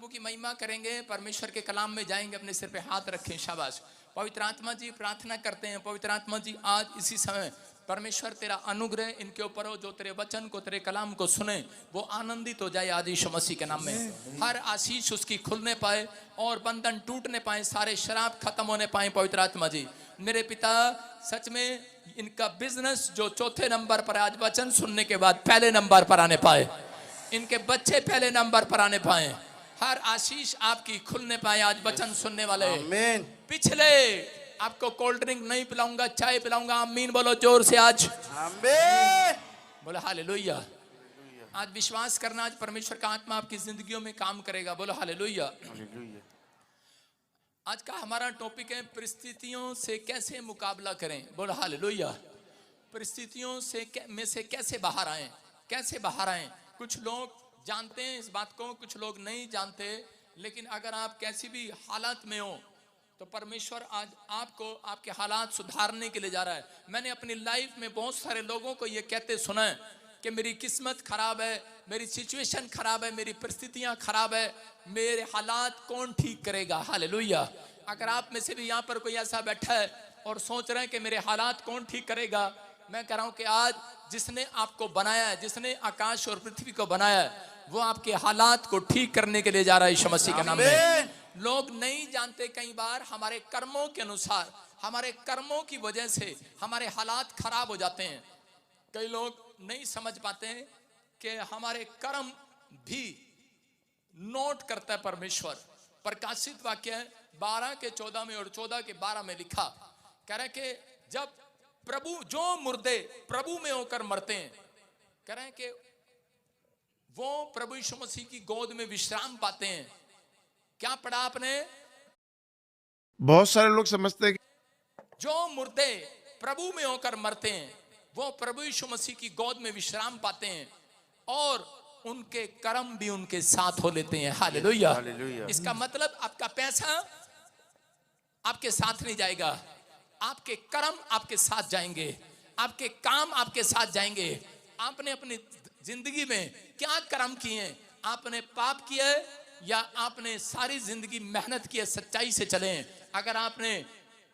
प्रभु की महिमा करेंगे, परमेश्वर के कलाम में जाएंगे, अपने सिर पे हाथ रखें। शाबाश। पवित्र आत्मा जी प्रार्थना करते हैं, पवित्र आत्मा जी आज इसी समय परमेश्वर तेरा अनुग्रह इनके ऊपर हो, जो तेरे वचन को तेरे कलाम को सुने वो आनंदित हो जाए आज यीशु मसीह के नाम में। हर आशीष उसकी खुलने पाए और बंधन टूटने पाए, सारे शराब खत्म होने पाए। पवित्र आत्मा जी मेरे पिता सच में इनका बिजनेस जो चौथे नंबर पर आज वचन सुनने के बाद पहले नंबर पर आने पाए, इनके बच्चे पहले नंबर पर आने पाए, हर आशीष आपकी खुलने पाए आज वचन सुनने वाले। आमीन। पिछले आपको कोल्ड ड्रिंक नहीं पिलाऊंगा, चाय पिलाऊंगा। आमीन बोलो जोर से आज। आमीन बोलो हालेलुया। आज विश्वास करना, आज परमेश्वर का आत्मा आपकी जिंदगियों में काम करेगा। बोलो हालेलुया। आज का हमारा टॉपिक है परिस्थितियों से कैसे मुकाबला करें। बोलो हालेलुया। परिस्थितियों से में से कैसे बाहर आए, कैसे बाहर आए। कुछ लोग जानते हैं इस बात को, कुछ लोग नहीं जानते, लेकिन अगर आप कैसी भी हालत में हो तो परमेश्वर आज आपको आपके हालात सुधारने के लिए जा रहा है। मैंने अपनी लाइफ में बहुत सारे लोगों को ये कहते सुना है कि मेरी किस्मत खराब है, मेरी सिचुएशन खराब है, मेरी परिस्थितियां खराब है, मेरे हालात कौन ठीक करेगा। हालेलुया। अगर आप में से भी यहाँ पर कोई ऐसा बैठा है और सोच रहे हैं कि मेरे हालात कौन ठीक करेगा, मैं कह रहा हूं कि आज जिसने आपको बनाया है, जिसने आकाश और पृथ्वी को बनाया है, वो आपके हालात को ठीक करने के लिए जा रहा है यीशु मसीह के नाम में। लोग नहीं जानते कई बार हमारे कर्मों के अनुसार, हमारे कर्मों की वजह से हमारे हालात खराब हो जाते हैं। कई लोग नहीं समझ पाते हैं कि हमारे कर्म भी नोट करता है परमेश्वर। प्रकाशित वाक्य है 12 के 14 में और 14 के 12 में लिखा, कह रहे कि जब प्रभु, जो मुर्दे प्रभु में होकर मरते हैं, कह रहे हैं कि वो प्रभु यीशु मसीह की गोद में विश्राम पाते हैं। क्या पढ़ा आपने? बहुत सारे लोग समझते हैं जो मुर्दे प्रभु में होकर मरते हैं वो प्रभु यीशु मसीह की गोद में विश्राम पाते हैं और उनके कर्म भी उनके साथ हो लेते हैं। हालेलुया। इसका मतलब आपका पैसा आपके साथ नहीं जाएगा, आपके कर्म आपके साथ जाएंगे, आपके काम आपके साथ जाएंगे। आपने अपनी जिंदगी में क्या कर्म किए? आपने पाप किया है या आपने सारी जिंदगी मेहनत की है, सच्चाई से चले? अगर आपने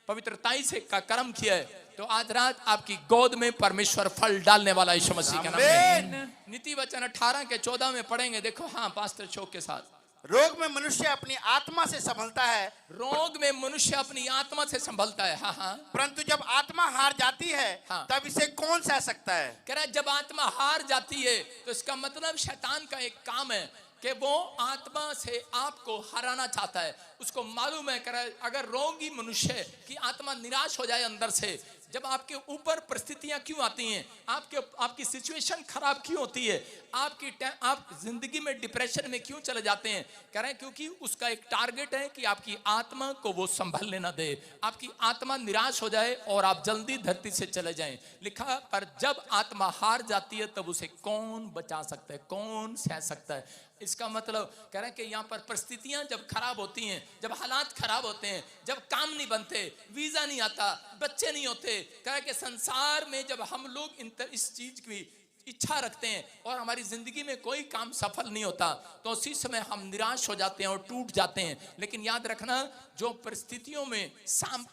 पवित्रताई से का कर्म किया है तो आज रात आपकी गोद में परमेश्वर फल डालने वाला यीशु मसीह के नाम में। नीति वचन 18 के 14 में पढ़ेंगे। देखो, हाँ पास्टर शोक के साथ। रोग में मनुष्य अपनी आत्मा से संभलता है, रोग में मनुष्य अपनी आत्मा से संभलता है। हाँ हाँ। परंतु जब आत्मा हार जाती है, हाँ। तब इसे कौन सह सकता है? कह रहा है जब आत्मा हार जाती है तो इसका मतलब शैतान का एक काम है कि वो आत्मा से आपको हराना चाहता है। उसको मालूम है, कह रहा है अगर रोगी मनुष्य की आत्मा निराश हो जाए अंदर से, जब आपके ऊपर परिस्थितियां क्यों आती हैं, आपकी सिचुएशन खराब क्यों होती है, आप जिंदगी में डिप्रेशन में क्यों चले जाते हैं, कह रहे हैं क्योंकि उसका एक टारगेट है कि आपकी आत्मा को वो संभलने ना दे, आपकी आत्मा निराश हो जाए और आप जल्दी धरती से चले जाएं। लिखा, पर जब आत्मा हार जाती है तब उसे कौन बचा सकता है, कौन सह सकता है। इसका मतलब कह रहे हैं कि यहाँ पर परिस्थितियां जब खराब होती हैं, जब हालात खराब होते हैं, जब काम नहीं बनते, वीजा नहीं आता, बच्चे नहीं होते, कह रहे हैं कि संसार में जब हम लोग इस चीज की इच्छा रखते हैं और हमारी जिंदगी में कोई काम सफल नहीं होता तो उसी समय हम निराश हो जाते हैं और टूट जाते हैं। लेकिन याद रखना, जो परिस्थितियों में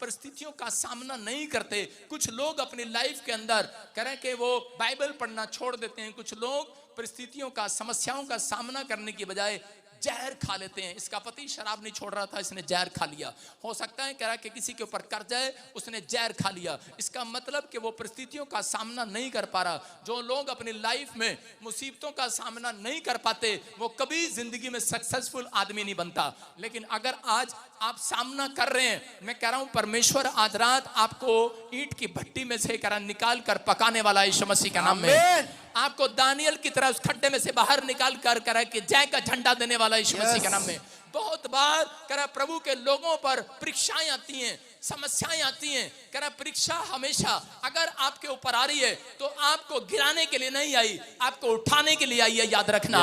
परिस्थितियों का सामना नहीं करते, कुछ लोग अपनी लाइफ के अंदर कह रहे हैं कि वो बाइबल पढ़ना छोड़ देते हैं। कुछ लोग परिस्थितियों का, समस्याओं का सामना करने की बजाय जहर खा लेते हैं। इसका पति शराब नहीं छोड़ रहा था, इसने जहर खा लिया। हो सकता है कह रहा कि किसी के ऊपर कर्जा है, उसने जहर खा लिया। इसका मतलब कि वो परिस्थितियों का सामना नहीं कर पा रहा। जो लोग अपनी लाइफ में मुसीबतों का सामना नहीं कर पाते वो कभी जिंदगी में सक्सेसफुल आदमी नहीं बनता। लेकिन अगर आज आप सामना कर रहे हैं, मैं कह रहा हूं परमेश्वर आज रात आपको ईंट की भट्टी में से निकाल कर पकाने वाला यीशु मसीह के नाम में। आपको दानियल की तरह उस खड्डे में से बाहर निकाल कर कह रहा है कि जय का झंडा देने वाला यीशु मसीह के नाम में। बहुत बार कह रहा प्रभु के लोगों पर परीक्षाएं आती हैं, समस्याएं आती हैं। कह रहा परीक्षा हमेशा अगर आपके ऊपर आ रही है तो आपको गिराने के लिए नहीं आई, आपको उठाने के लिए आई है। याद रखना,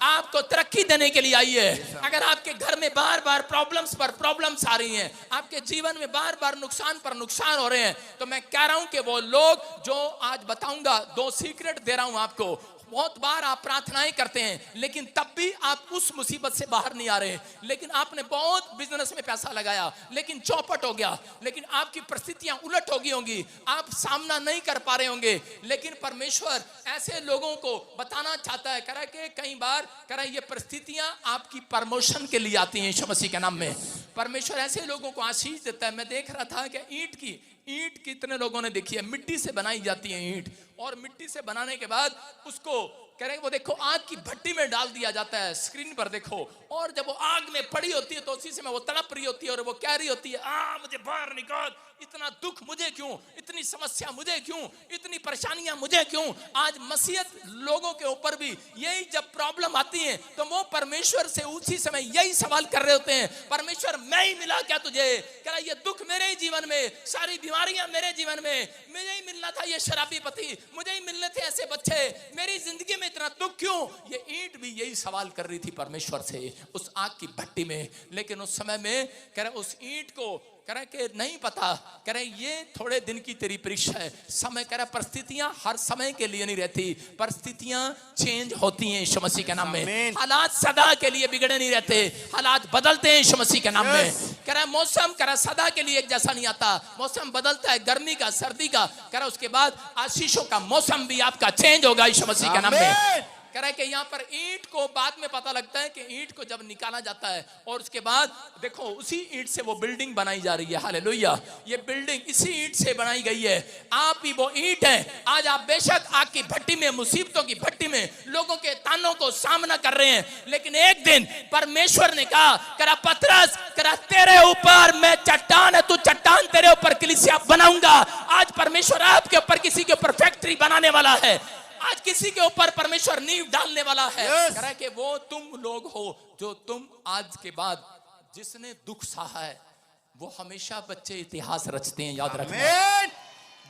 आपको तरक्की देने के लिए आई है। अगर आपके घर में बार बार प्रॉब्लम्स पर प्रॉब्लम्स आ रही हैं, आपके जीवन में बार बार नुकसान पर नुकसान हो रहे हैं, तो मैं कह रहा हूं कि वो लोग जो आज बताऊंगा, 2 सीक्रेट दे रहा हूं आपको, बहुत बार आप प्रार्थनाएं करते हैं, लेकिन तब भी आप उस मुसीबत से बाहर नहीं आ रहे। लेकिन आपने बहुत बिजनेस में पैसा लगाया, लेकिन चौपट हो गया, लेकिन आपकी परिस्थितियां उलट हो गई होंगी, आप सामना नहीं कर पा रहे होंगे। लेकिन परमेश्वर ऐसे लोगों को बताना चाहता है, कह रहा है कि कई बार कह रहा है ये परिस्थितियां आपकी प्रमोशन के लिए आती हैं यीशु मसीह के नाम में। परमेश्वर ऐसे लोगों को आशीष देता है। मैं देख रहा था कि ईंट कितने लोगों ने देखी है, मिट्टी से बनाई जाती है ईंट, और मिट्टी से बनाने के बाद उसको कह रहे हैं वो देखो आग की भट्टी में डाल दिया जाता है, स्क्रीन पर देखो, और जब वो आग में पड़ी होती है तो उसी समय वो तड़प रही होती है और वो कह रही होती है मुझे बाहर निकाल, इतना दुख मुझे क्यों, इतनी समस्या मुझे क्यों, इतनी परेशानियां मुझे क्यों। आज मसीहत लोगों के ऊपर भी यही जब प्रॉब्लम आती है तो वो परमेश्वर से उसी समय यही सवाल कर रहे होते हैं, परमेश्वर मैं ही मिला क्या तुझे, कह रहा ये दुख मेरे ही जीवन में, सारी बीमारियां मेरे जीवन में, मुझे ही मिलना था ये शराबी पति, मुझे ही मिलने थे ऐसे बच्चे, मेरी जिंदगी में इतना दुख क्यों। ये ईंट भी यही सवाल कर रही थी परमेश्वर से उस आग की भट्टी में। लेकिन उस समय में कह रहे उस ईंट को कह रहे कि नहीं पता, कह रहे ये थोड़े दिन की तेरी परीक्षा है। समय कह रहे परिस्थितियां हर समय के लिए नहीं रहती, परिस्थितियां चेंज होती हैं यीशु मसीह के नाम में। हालात सदा के लिए बिगड़े नहीं रहते, हालात बदलते हैं यीशु मसीह के नाम में। कह रहा मौसम कह रहा सदा के लिए एक जैसा नहीं आता, मौसम बदलता है, गर्मी का, सर्दी का, कह रहा उसके बाद आशीषों का मौसम भी आपका चेंज होगा यीशु मसीह के नाम में। कह रहा है कि यहाँ पर ईंट को बाद में पता लगता है कि ईंट को जब निकाला जाता है और उसके बाद देखो उसी ईंट से वो बिल्डिंग बनाई जा रही है। हालेलुया, ये बिल्डिंग इसी ईंट से बनाई गई है। आप ही वो ईंट है। आज आप बेशक आग की भट्टी में, मुसीबतों की भट्टी में लोगों के तानों को सामना कर रहे हैं, लेकिन एक दिन परमेश्वर ने कहा करा पतरस, करा तेरे ऊपर मैं चट्टान है, तू चट्टान, तेरे ऊपर कलीसिया बनाऊंगा। आज परमेश्वर आपके ऊपर, किसी के ऊपर फैक्ट्री बनाने वाला है। आज किसी के ऊपर परमेश्वर नींव डालने वाला है। कह रहा है कि वो तुम लोग हो जो तुम आज के बाद, जिसने दुख सहा है वो हमेशा बच्चे इतिहास रचते हैं, याद रखना।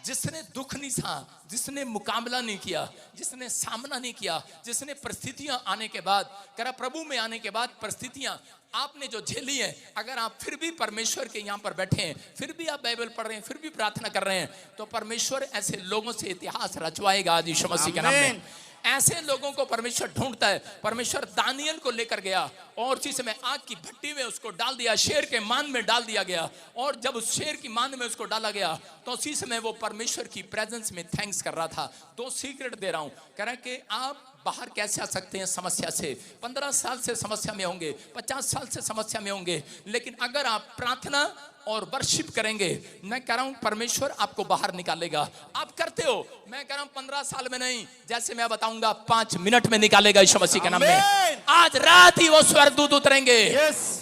जिसने दुख नहीं सहा, जिसने मुकाबला नहीं किया, जिसने सामना नहीं किया, जिसने परिस्थितियां आने के बाद, कह रहा प्रभु में आने के बाद परिस्थितियां आपने जो झेली है, अगर आप फिर भी परमेश्वर के यहाँ पर बैठे हैं, फिर भी आप बाइबल पढ़ रहे हैं, फिर भी प्रार्थना कर रहे हैं, तो परमेश्वर ऐसे लोगों से इतिहास रचवाएगा आज यीशु मसीह के नाम में। ऐसे लोगों को परमेश्वर ढूंढता है। परमेश्वर दानियल को लेकर गया और उसी समय आग की भट्टी में उसको डाल दिया, शेर के मान में डाल दिया गया, और जब उस शेर की मान में उसको डाला गया तो उसी समय वो परमेश्वर की प्रेजेंस में थैंक्स कर रहा था। 2 सीक्रेट दे रहा हूं, कह रहा है कि आप बाहर कैसे आ सकते हैं समस्या से। 15 साल से समस्या में होंगे, 50 साल से समस्या में होंगे, लेकिन अगर आप प्रार्थना और वर्शिप करेंगे, मैं कह रहा हूं परमेश्वर आपको बाहर निकालेगा। आप करते हो, मैं कह रहा हूं 15 साल में नहीं, जैसे मैं बताऊंगा 5 मिनट में निकालेगा यीशु मसीह के नाम में। आज रात ही वो स्वर्गदूत उतरेंगे,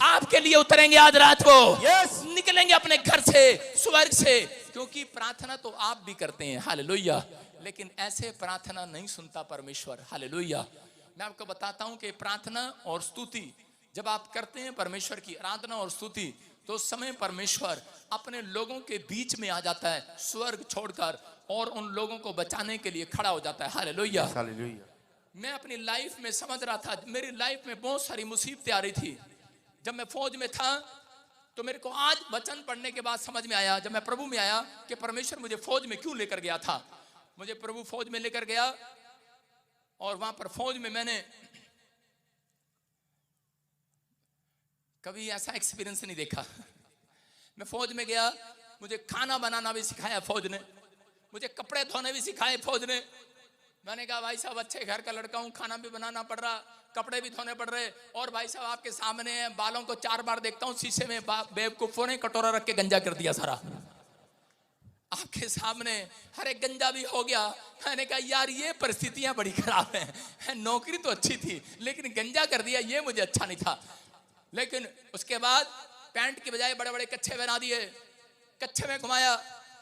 आपके लिए उतरेंगे आज रात को, निकलेंगे अपने घर से, स्वर्ग से, क्योंकि प्रार्थना तो आप भी करते हैं। हालेलुया, लेकिन ऐसे प्रार्थना नहीं सुनता परमेश्वर। हालेलुया, मैं आपको बताता हूं कि प्रार्थना और स्तुति जब आप करते हैं, परमेश्वर की आराधना और स्तुति, तो उस समय परमेश्वर अपने लोगों के बीच में आ जाता है, स्वर्ग छोड़कर, और उन लोगों को बचाने के लिए खड़ा हो जाता है। Hallelujah, hallelujah. मैं अपनी लाइफ में समझ रहा था, मेरी लाइफ में बहुत सारी मुसीबतें आ रही थी। जब मैं फौज में था तो मेरे को आज वचन पढ़ने के बाद समझ में आया, जब मैं प्रभु में आया, कि परमेश्वर मुझे फौज में क्यों लेकर गया था। मुझे प्रभु फौज में लेकर गया और वहां पर फौज में मैंने कभी ऐसा एक्सपीरियंस नहीं देखा। मैं फौज में गया, मुझे खाना बनाना भी सिखाया फौज ने, मुझे कपड़े धोने भी सिखाए फौज ने। मैंने कहा भाई साहब अच्छे घर का लड़का हूं, खाना भी बनाना पड़ रहा, कपड़े भी धोने पड़ रहे, और भाई साहब आपके सामने है, बालों को 4 बार देखता हूं शीशे में, बेवकूफों ने कटोरा रख के गंजा कर दिया सारा आपके सामने, हरे गंजा भी हो गया। मैंने कहा यार ये परिस्थितियां बड़ी खराब हैं, नौकरी तो अच्छी थी लेकिन गंजा कर दिया, ये मुझे अच्छा नहीं था। लेकिन उसके बाद पैंट की बजाय बड़े बड़े कच्छे बना दिए, कच्छे में घुमाया,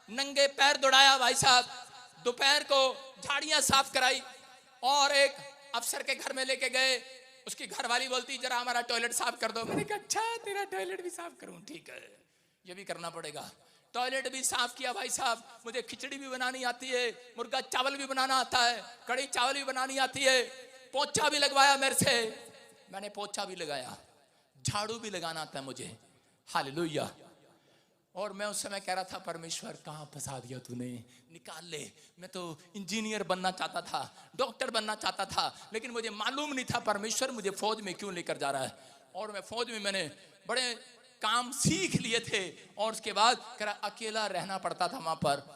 नंगे पैर दौड़ाया भाई साहब, दोपहर को झाड़ियां साफ कराई, और एक अफसर के घर में लेके गए। उसकी घरवाली बोलती जरा हमारा टॉयलेट साफ कर दो। मैंने कहा अच्छा तेरा टॉयलेट भी साफ करूं, ठीक है ये भी करना पड़ेगा। टॉयलेट भी साफ किया भाई साहब। मुझे खिचड़ी भी बनानी आती है, मुर्गा चावल भी बनाना आता है, कड़ी चावल भी बनानी आती है, पोछा भी लगवाया मेरे से, मैंने पोछा भी लगाया, झाड़ू भी लगाना आता है मुझे। हालेलुया। और मैं उस समय कह रहा था, परमेश्वर कहाँ फंसा दिया तूने, निकाल ले। मैं तो इंजीनियर बनना चाहता था, डॉक्टर बनना चाहता था, लेकिन मुझे मालूम नहीं था परमेश्वर मुझे फौज में क्यों लेकर जा रहा है। और मैं फौज में मैंने बड़े काम सीख लिए थे, और उसके बाद कह रहा अकेला रहना पड़ता था, वहां पर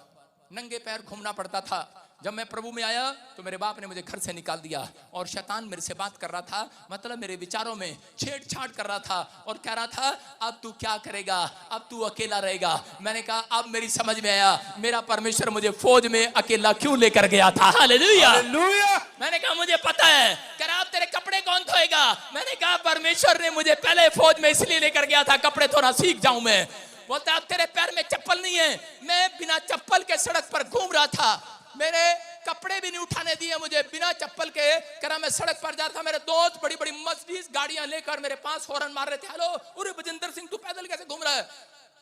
नंगे पैर घूमना पड़ता था। जब मैं प्रभु में आया तो मेरे बाप ने मुझे घर से निकाल दिया, और शैतान मेरे से बात कर रहा था, मतलब मेरे विचारों में छेड़छाड़ कर रहा था, और कह रहा था अब तू क्या करेगा, अब तू अकेला रहेगा। मैंने कहा अब मेरी समझ में आया, मेरा परमेश्वर मुझे फौज में अकेला क्यों लेकर गया था। Hallelujah, hallelujah. मैंने कहा मुझे पता है। कह रहा अब तेरे कपड़े कौन धोएगा। मैंने कहा परमेश्वर ने मुझे पहले फौज में इसलिए लेकर गया था, कपड़े धोना सीख जाऊं मैं। बोलता अब तेरे पैर में चप्पल नहीं है। मैं बिना चप्पल के सड़क पर घूम रहा था, मेरे कपड़े भी नहीं उठाने दिए मुझे बिना चप्पल के। करा मैं सड़क पर जा रहा था, मेरे दोस्त बड़ी बड़ी मर्सिडीज गाड़ियां लेकर मेरे पास हॉर्न मार रहे थे, हेलो उरे बजिंदर सिंह तू पैदल कैसे घूम रहा है।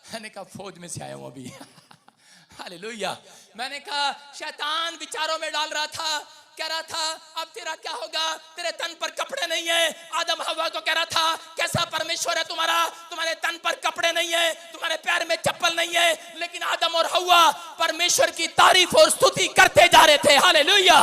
मैंने कहा फौज में से आया हूं अभी। हालेलुया। मैंने कहा शैतान विचारों में डाल रहा था, कह रहा था अब तेरा क्या होगा, तेरे तन पर कपड़े नहीं है। आदम हवा को कह रहा था कैसा परमेश्वर है तुम्हारा, तुम्हारे तन पर कपड़े नहीं है, तुम्हारे पैर में चप्पल नहीं है। लेकिन आदम और हवा परमेश्वर की तारीफ और स्तुति करते जा रहे थे। हालेलुया।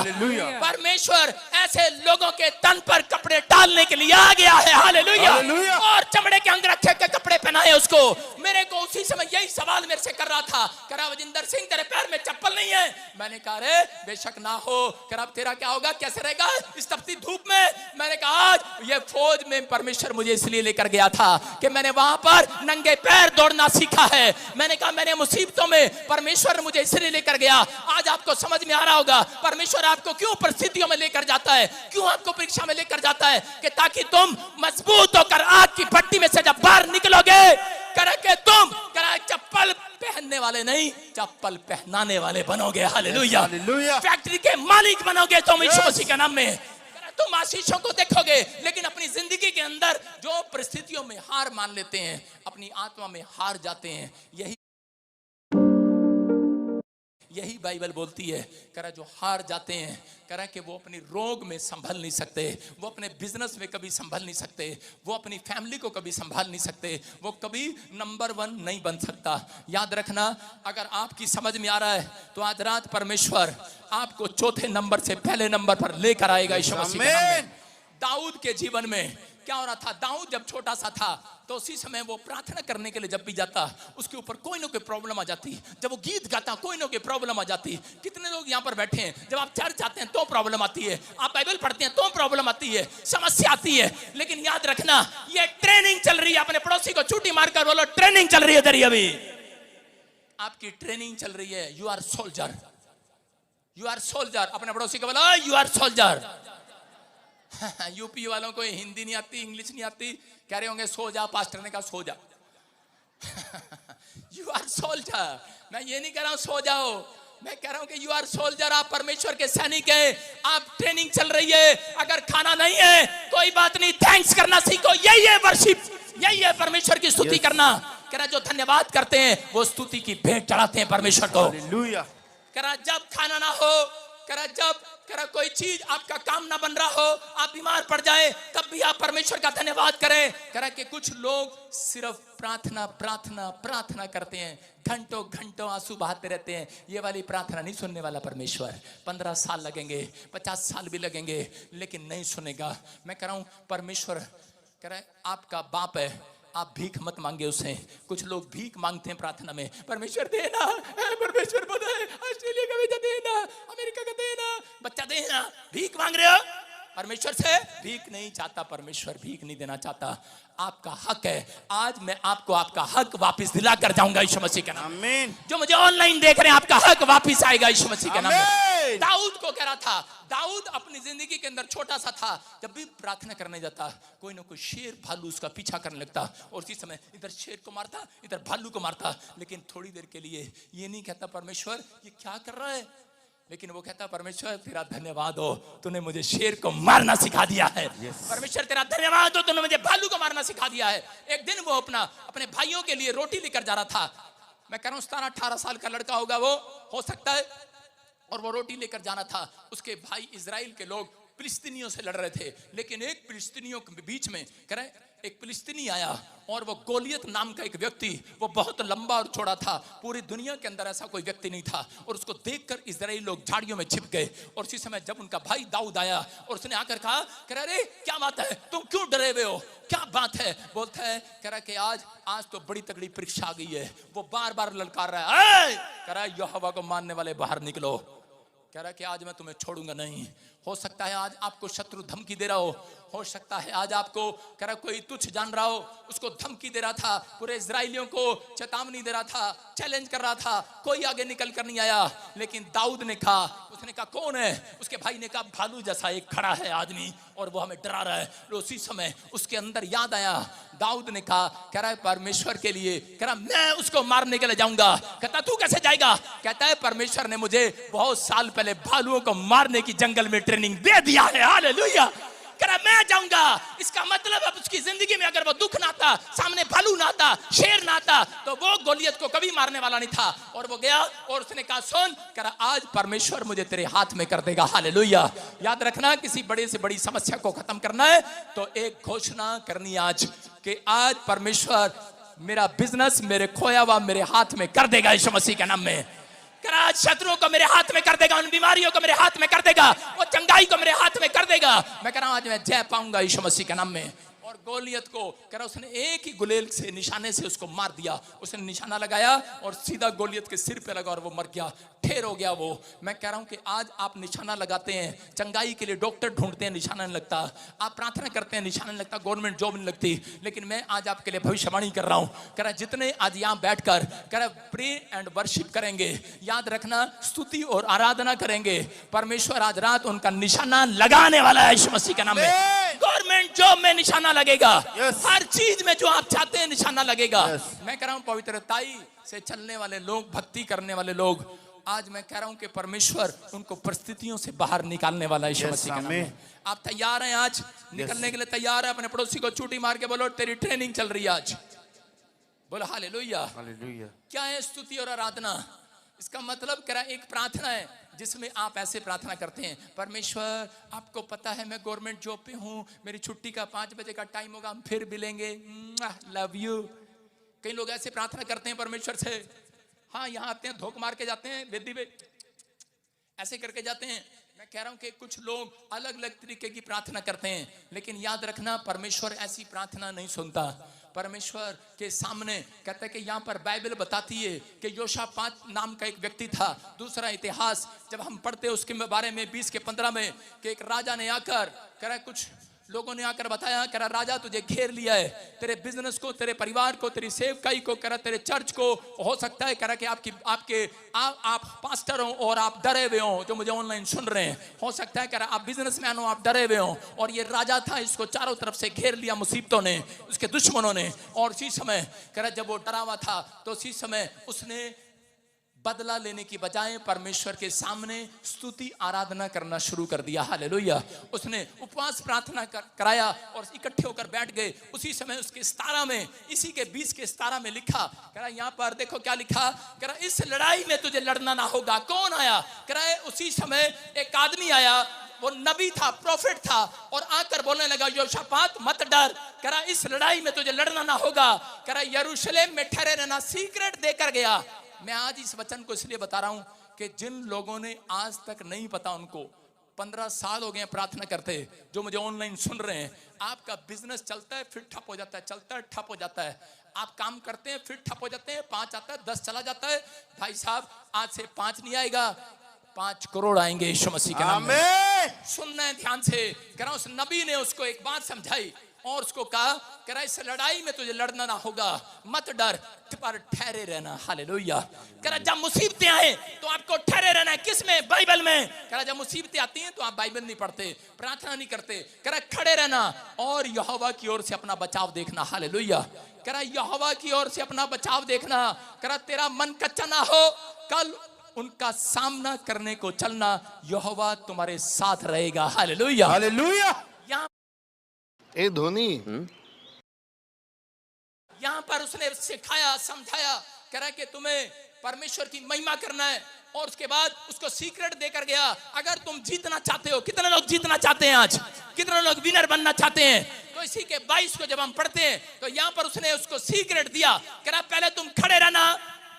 परमेश्वर ऐसे लोगों के तन पर कपड़े डालने के लिए आ गया है। हालेलुया। और चमड़े के अंगरखे के कपड़े पहनाए उसको। मेरे को उसी समय यही सवाल मेरे से कर रहा था, कह रहा वजिंदर सिंह तेरे पैर में चप्पल नहीं है। मैंने कहा रे बेशक ना हो, कह रहा तेरा क्या होगा, कैसे रहेगा इस तपती धूप में। मैंने कहा आज ये फौज में परमेश्वर मुझे इसलिए लेकर गया था कि मैंने वहां पर नंगे पैर दौड़ना सीखा है। मैंने कहा मैंने मुसीबतों में परमेश्वर मुझे इसलिए लेकर गया। आज आपको समझ में आ रहा होगा परमेश्वर आपको क्यों परिस्थितियों में लेकर जाता है, क्यों आपको परीक्षा में लेकर जाता है, कि ताकि तुम मजबूत होकर आग की भट्टी में से जब बाहर निकलोगे करके तुम चप्पल पहनने वाले नहीं, चप्पल पहनाने वाले बनोगे। हालेलुया। फैक्ट्री के मालिक बनोगे तुम यीशु मसीह के नाम में। तुम आशीषों को देखोगे, लेकिन अपनी जिंदगी के अंदर जो परिस्थितियों में हार मान लेते हैं, अपनी आत्मा में हार जाते हैं, यही बाइबल बोलती है। कह रहा जो हार जाते हैं, कह रहा कि वो अपनी रोग में संभल नहीं सकते, वो अपने बिजनेस में कभी संभल नहीं सकते, वो अपनी फैमिली को कभी संभाल नहीं सकते, वो कभी नंबर 1 नहीं बन सकता। याद रखना, अगर आपकी समझ में आ रहा है तो आज रात परमेश्वर आपको चौथे नंबर से पहले नंबर पर लेकर आएगा यीशु मसीह के नाम में। दाऊद के जीवन में क्या हो रहा था, दाऊद जब छोटा सा था तो उसी समय वो प्रार्थना करने के लिए जब भी जाता उसके ऊपर कोई ना कोई प्रॉब्लम आ जाती। जब वो गीत गाता कोई ना कोई प्रॉब्लम आ जाती। कितने लोग यहाँ पर बैठे हैं, जब आप चर्च जाते हैं तो प्रॉब्लम आती है, आप बाइबल पढ़ते हैं तो प्रॉब्लम आती है, समस्या आती है। लेकिन याद रखना ये ट्रेनिंग चल रही है। अपने पड़ोसी को चूटी मारकर बोलो ट्रेनिंग चल रही है तेरी, अभी आपकी ट्रेनिंग चल रही है। You are soldier, you are soldier. अपने पड़ोसी को बोलो यू आर सोल्जर। यूपी वालों को हिंदी नहीं आती, इंग्लिश नहीं आती, कह रहे होंगे सो जा, पास्टर ने कहा सो जा। You are soldier. मैं ये नहीं कह रहा हूं सो जाओ, मैं कह रहा हूं कि यू आर सोल्जर। आप परमेश्वर के सैनिक हैं, आप ट्रेनिंग चल रही है। अगर खाना नहीं है कोई बात नहीं, थैंक्स करना सीखो। यही है वर्शिप, यही है परमेश्वर की स्तुति करना। कह रहा जो धन्यवाद करते हैं वो स्तुति की भेंट चढ़ाते हैं परमेश्वर को। कह रहा जब खाना ना हो, कह रहा जब कोई चीज आपका काम ना बन रहा हो, आप बीमार पड़ जाए, तब भी आप परमेश्वर का धन्यवाद करें। कह रहा कि कुछ लोग सिर्फ प्रार्थना प्रार्थना प्रार्थना करते हैं, घंटों घंटों आंसू बहाते रहते हैं। ये वाली प्रार्थना नहीं सुनने वाला परमेश्वर। 15 साल लगेंगे, 50 साल भी लगेंगे, लेकिन नहीं सुनेगा। मैं कह रहा हूं परमेश्वर कह रहा है आपका बाप है, आप भीख मत मांगे उससे। कुछ लोग भीख मांगते हैं प्रार्थना में, परमेश्वर देना, परमेश्वर पता है ऑस्ट्रेलिया का वीजा देना, अमेरिका का देना, बच्चा देना। भीख मांग रहे हो, परमेश्वर से भीख नहीं चाहता। परमेश्वर भीख नहीं देना चाहता, आपका हक है। आज मैं आपको आपका हक वापस दिला कर जाऊंगा यीशु मसीह के नाम में। जो मुझे ऑनलाइन देख रहे हैं, आपका हक वापस आएगा यीशु मसीह के नाम में। दाऊद को कह रहा था, दाऊद अपनी जिंदगी के अंदर छोटा सा था, जब भी प्रार्थना करने जाता कोई ना कोई शेर भालू उसका पीछा करने लगता, और उसी समय इधर शेर को मारता इधर भालू को मारता। लेकिन थोड़ी देर के लिए ये नहीं कहता परमेश्वर ये क्या कर रहा है, लेकिन वो कहता परमेश्वर तेरा धन्यवाद हो, तूने मुझे शेर को मारना सिखा दिया है। परमेश्वर तेरा धन्यवाद हो, तूने मुझे भालू को मारना सिखा दिया है। एक दिन वो अपने भाइयों के लिए रोटी लेकर जा रहा था। मैं कह रहा हूं 17-18 साल का लड़का होगा वो, हो सकता है। और वो रोटी लेकर जाना था। उसके भाई इजराइल के लोग फिलिस्तीनियों से लड़ रहे थे, लेकिन एक फिलिस्तीनियों के बीच में कह रहे एक फिलिस्तीनी आया और वो गोलियत नाम का एक व्यक्ति, वो बहुत लंबा और चौड़ा था, पूरी दुनिया के अंदर ऐसा कोई व्यक्ति नहीं था। और उसको देखकर इजराइली लोग झाड़ियों में छिप गए। और उसी समय जब उनका भाई दाऊद आया और उसने आकर कहा, कह रहा अरे क्या बात है, तुम क्यों डरे हुए हो, क्या बात है? बोलता है, कह रहा कि आज तो बड़ी तगड़ी परीक्षा आ गई है। वो बार बार ललकार रहा है, कह रहा यहोवा को मानने वाले बाहर निकलो। कह रहा कि आज मैं तुम्हें छोड़ूंगा नहीं। हो सकता है आज आपको शत्रु धमकी दे रहा हो सकता है आज आपको कह रहा कोई तुच्छ जान रहा हो, उसको धमकी दे रहा था, पूरे इजराइलियों को चेतावनी दे रहा था, चैलेंज कर रहा था, कोई आगे निकल कर नहीं आया। लेकिन दाऊद ने कहा, उसने कहा कौन है? उसके भाई ने कहा भालू जैसा एक खड़ा है आदमी और वो हमें डरा रहा है। उसी समय उसके अंदर याद आया, दाऊद ने कहा, कह रहा है परमेश्वर के लिए, कह रहा मैं उसको मारने के लिए जाऊंगा। कहता तू कैसे जाएगा? कहता है परमेश्वर ने मुझे बहुत साल पहले भालुओं को मारने की जंगल में ट्रेनिंग दे दिया है। हालेलुया। कह रहा मैं जाऊंगा। इसका मतलब अब उसकी जिंदगी में अगर वो दुख ना आता, सामने भालू ना आता, शेर ना आता, तो वो गोलियत को कभी मारने वाला नहीं था। और वो गया और उसने कहा सुन, कह रहा आज परमेश्वर मुझे तेरे हाथ में कर देगा। हालेलुया। याद रखना, किसी बड़े से बड़ी समस्या को खत्म करना है तो एक घोषणा करनी आज कि आज परमेश्वर मेरा बिजनेस मेरे खोया हुआ मेरे हाथ में कर देगा यीशु मसीह के नाम में। आज शत्रुओं को मेरे हाथ में कर देगा, उन बीमारियों को मेरे हाथ में कर देगा, वो चंगाई को मेरे हाथ में कर देगा। मैं कह रहा हूं आज मैं जय पाऊंगा यीशु मसीह के नाम में। और गोलियत को कह रहा उसने एक ही गुलेल से निशाने से उसको मार दिया। उसने निशाना लगाया और सीधा गोलियत के सिर पे लगा और वो मर गया, ठेर हो गया वो। मैं कह रहा हूं कि आज आप निशाना लगाते हैं, चंगाई के लिए डॉक्टर ढूंढते हैं, निशाना नहीं लगता। आप प्रार्थना करते हैं, निशाना नहीं लगता, गवर्नमेंट जॉब नहीं लगती। लेकिन मैं आज आपके लिए भविष्यवाणी कर रहा हूं। कह रहा जितने आज यहां बैठकर कह रहा प्रे एंड वर्शिप करेंगे, याद रखना स्तुति और आराधना करेंगे, परमेश्वर आज रात उनका निशाना लगाने वाला है यीशु मसीह के नाम में। गवर्नमेंट जॉब में निशाना लगेगा, हर चीज में जो आप चाहते हैं निशाना लगेगा। मैं कह रहा हूं पवित्रताई से चलने वाले लोग, भक्ति करने वाले लोग, आज मैं कह रहा हूं कि परमेश्वर उनको परिस्थितियों से बाहर निकालने वाला है यीशु मसीह के नाम में। आप तैयार हैं आज निकलने के लिए? तैयार है? अपने पड़ोसी को चूटी मार के बोलो तेरी ट्रेनिंग चल रही है आज। बोलो हालेलुया। हालेलुया। क्या है स्तुति और आराधना? इसका मतलब कह रहा एक प्रार्थना है जिसमें आप ऐसे प्रार्थना करते हैं, परमेश्वर आपको पता है मैं गवर्नमेंट जॉब पे हूँ, मेरी छुट्टी का 5 बजे का टाइम होगा, हम फिर मिलेंगे, लव यू। कई लोग ऐसे प्रार्थना करते हैं परमेश्वर से। हाँ यहाँ आते हैं, धोख मार के जाते हैं वेदी पे, ऐसे करके जाते हैं। मैं कह रहा हूं कि कुछ लोग अलग अलग तरीके की प्रार्थना करते हैं, लेकिन याद रखना परमेश्वर ऐसी प्रार्थना नहीं सुनता। परमेश्वर के सामने कहता है कि यहाँ पर बाइबल बताती है कि योशापात नाम का एक व्यक्ति था। दूसरा इतिहास जब हम पढ़ते हैं उसके बारे में 20 के 15 में कि एक राजा ने आकर कह रहा कुछ लोगों ने आकर बताया, कह रहा राजा तुझे घेर लिया है, तेरे बिजनेस को, तेरे परिवार को, तेरी सेवकाई को, कह रहा तेरे चर्च को, हो सकता है कह रहा कि आप पास्टर हो और आप डरे हुए हो, जो मुझे ऑनलाइन सुन रहे हैं, हो सकता है कह रहा आप बिजनेसमैन हो, आप डरे हुए हो। और ये राजा था, इसको चारों तरफ से घेर लिया मुसीबतों ने, उसके दुश्मनों ने। और उसी समय कह रहा जब वो डरा हुआ था तो उसी समय उसने बदला लेने की बजाय परमेश्वर के सामने स्तुति आराधना करना शुरू कर दिया। हालेलुया। उसने उपवास प्रार्थना कराया और इकट्ठे होकर बैठ गए। उसी समय उसके 17 में, इसी के 20 के 17 में लिखा, कह रहा यहाँ पर देखो क्या लिखा, कह रहा इस लड़ाई में तुझे लड़ना ना होगा। कौन आया? कह रहा है उसी समय एक आदमी आया, वो नबी था, प्रॉफिट था, और आकर बोलने लगा योशापात मत डर, कह रहा इस लड़ाई में तुझे लड़ना ना होगा। कह रहा यरूशलेम में ठहरे रहना, सीक्रेट देकर गया। मैं आज इस वचन को इसलिए बता रहा हूं कि जिन लोगों ने आज तक नहीं पता, उनको 15 साल हो गए प्रार्थना करते, जो मुझे ऑनलाइन सुन रहे हैं, आपका बिजनेस चलता है फिर ठप हो जाता है, चलता है ठप हो जाता है। आप काम करते हैं फिर ठप हो जाते हैं, 5 आता है 10 चला जाता है। भाई साहब आज से 5 नहीं आएगा, 5 करोड़ आएंगे यीशु मसीह के नाम में। सुनना है ध्यान से। कह रहा उस नबी ने उसको एक बात समझाई और उसको कहा, कह रहा इस लड़ाई में तुझे लड़ना ना होगा, मत डर, पर ठहरे रहना। हालेलुया। कह रहा जब मुसीबतें आए तो आपको ठहरे रहना है। किस में? बाइबल में। कह रहा जब मुसीबतें आती हैं तो आप बाइबल नहीं पढ़ते, प्रार्थना नहीं करते, कह रहा खड़े रहना और यहोवा की ओर से अपना बचाव देखना। हालेलुया। कह रहा यहोवा की ओर से अपना बचाव देखना। कह रहा तेरा मन कच्चा ना हो, कल उनका सामना करने को चलना, यहोवा तुम्हारे साथ रहेगा। हालेलुया। हालेलुया। ए धोनी, यहां पर उसने सिखाया, समझाया, कह रहा कि तुम्हें परमेश्वर की महिमा करना है और उसके बाद उसको सीक्रेट देकर गया, अगर तुम जीतना चाहते हो, कितने लोग जीतना चाहते हैं आज, कितने लोग विनर बनना चाहते हैं, तो इसी के 22 को जब हम पढ़ते हैं तो यहाँ पर उसने उसको सीक्रेट दिया, कह रहा पहले तुम खड़े रहना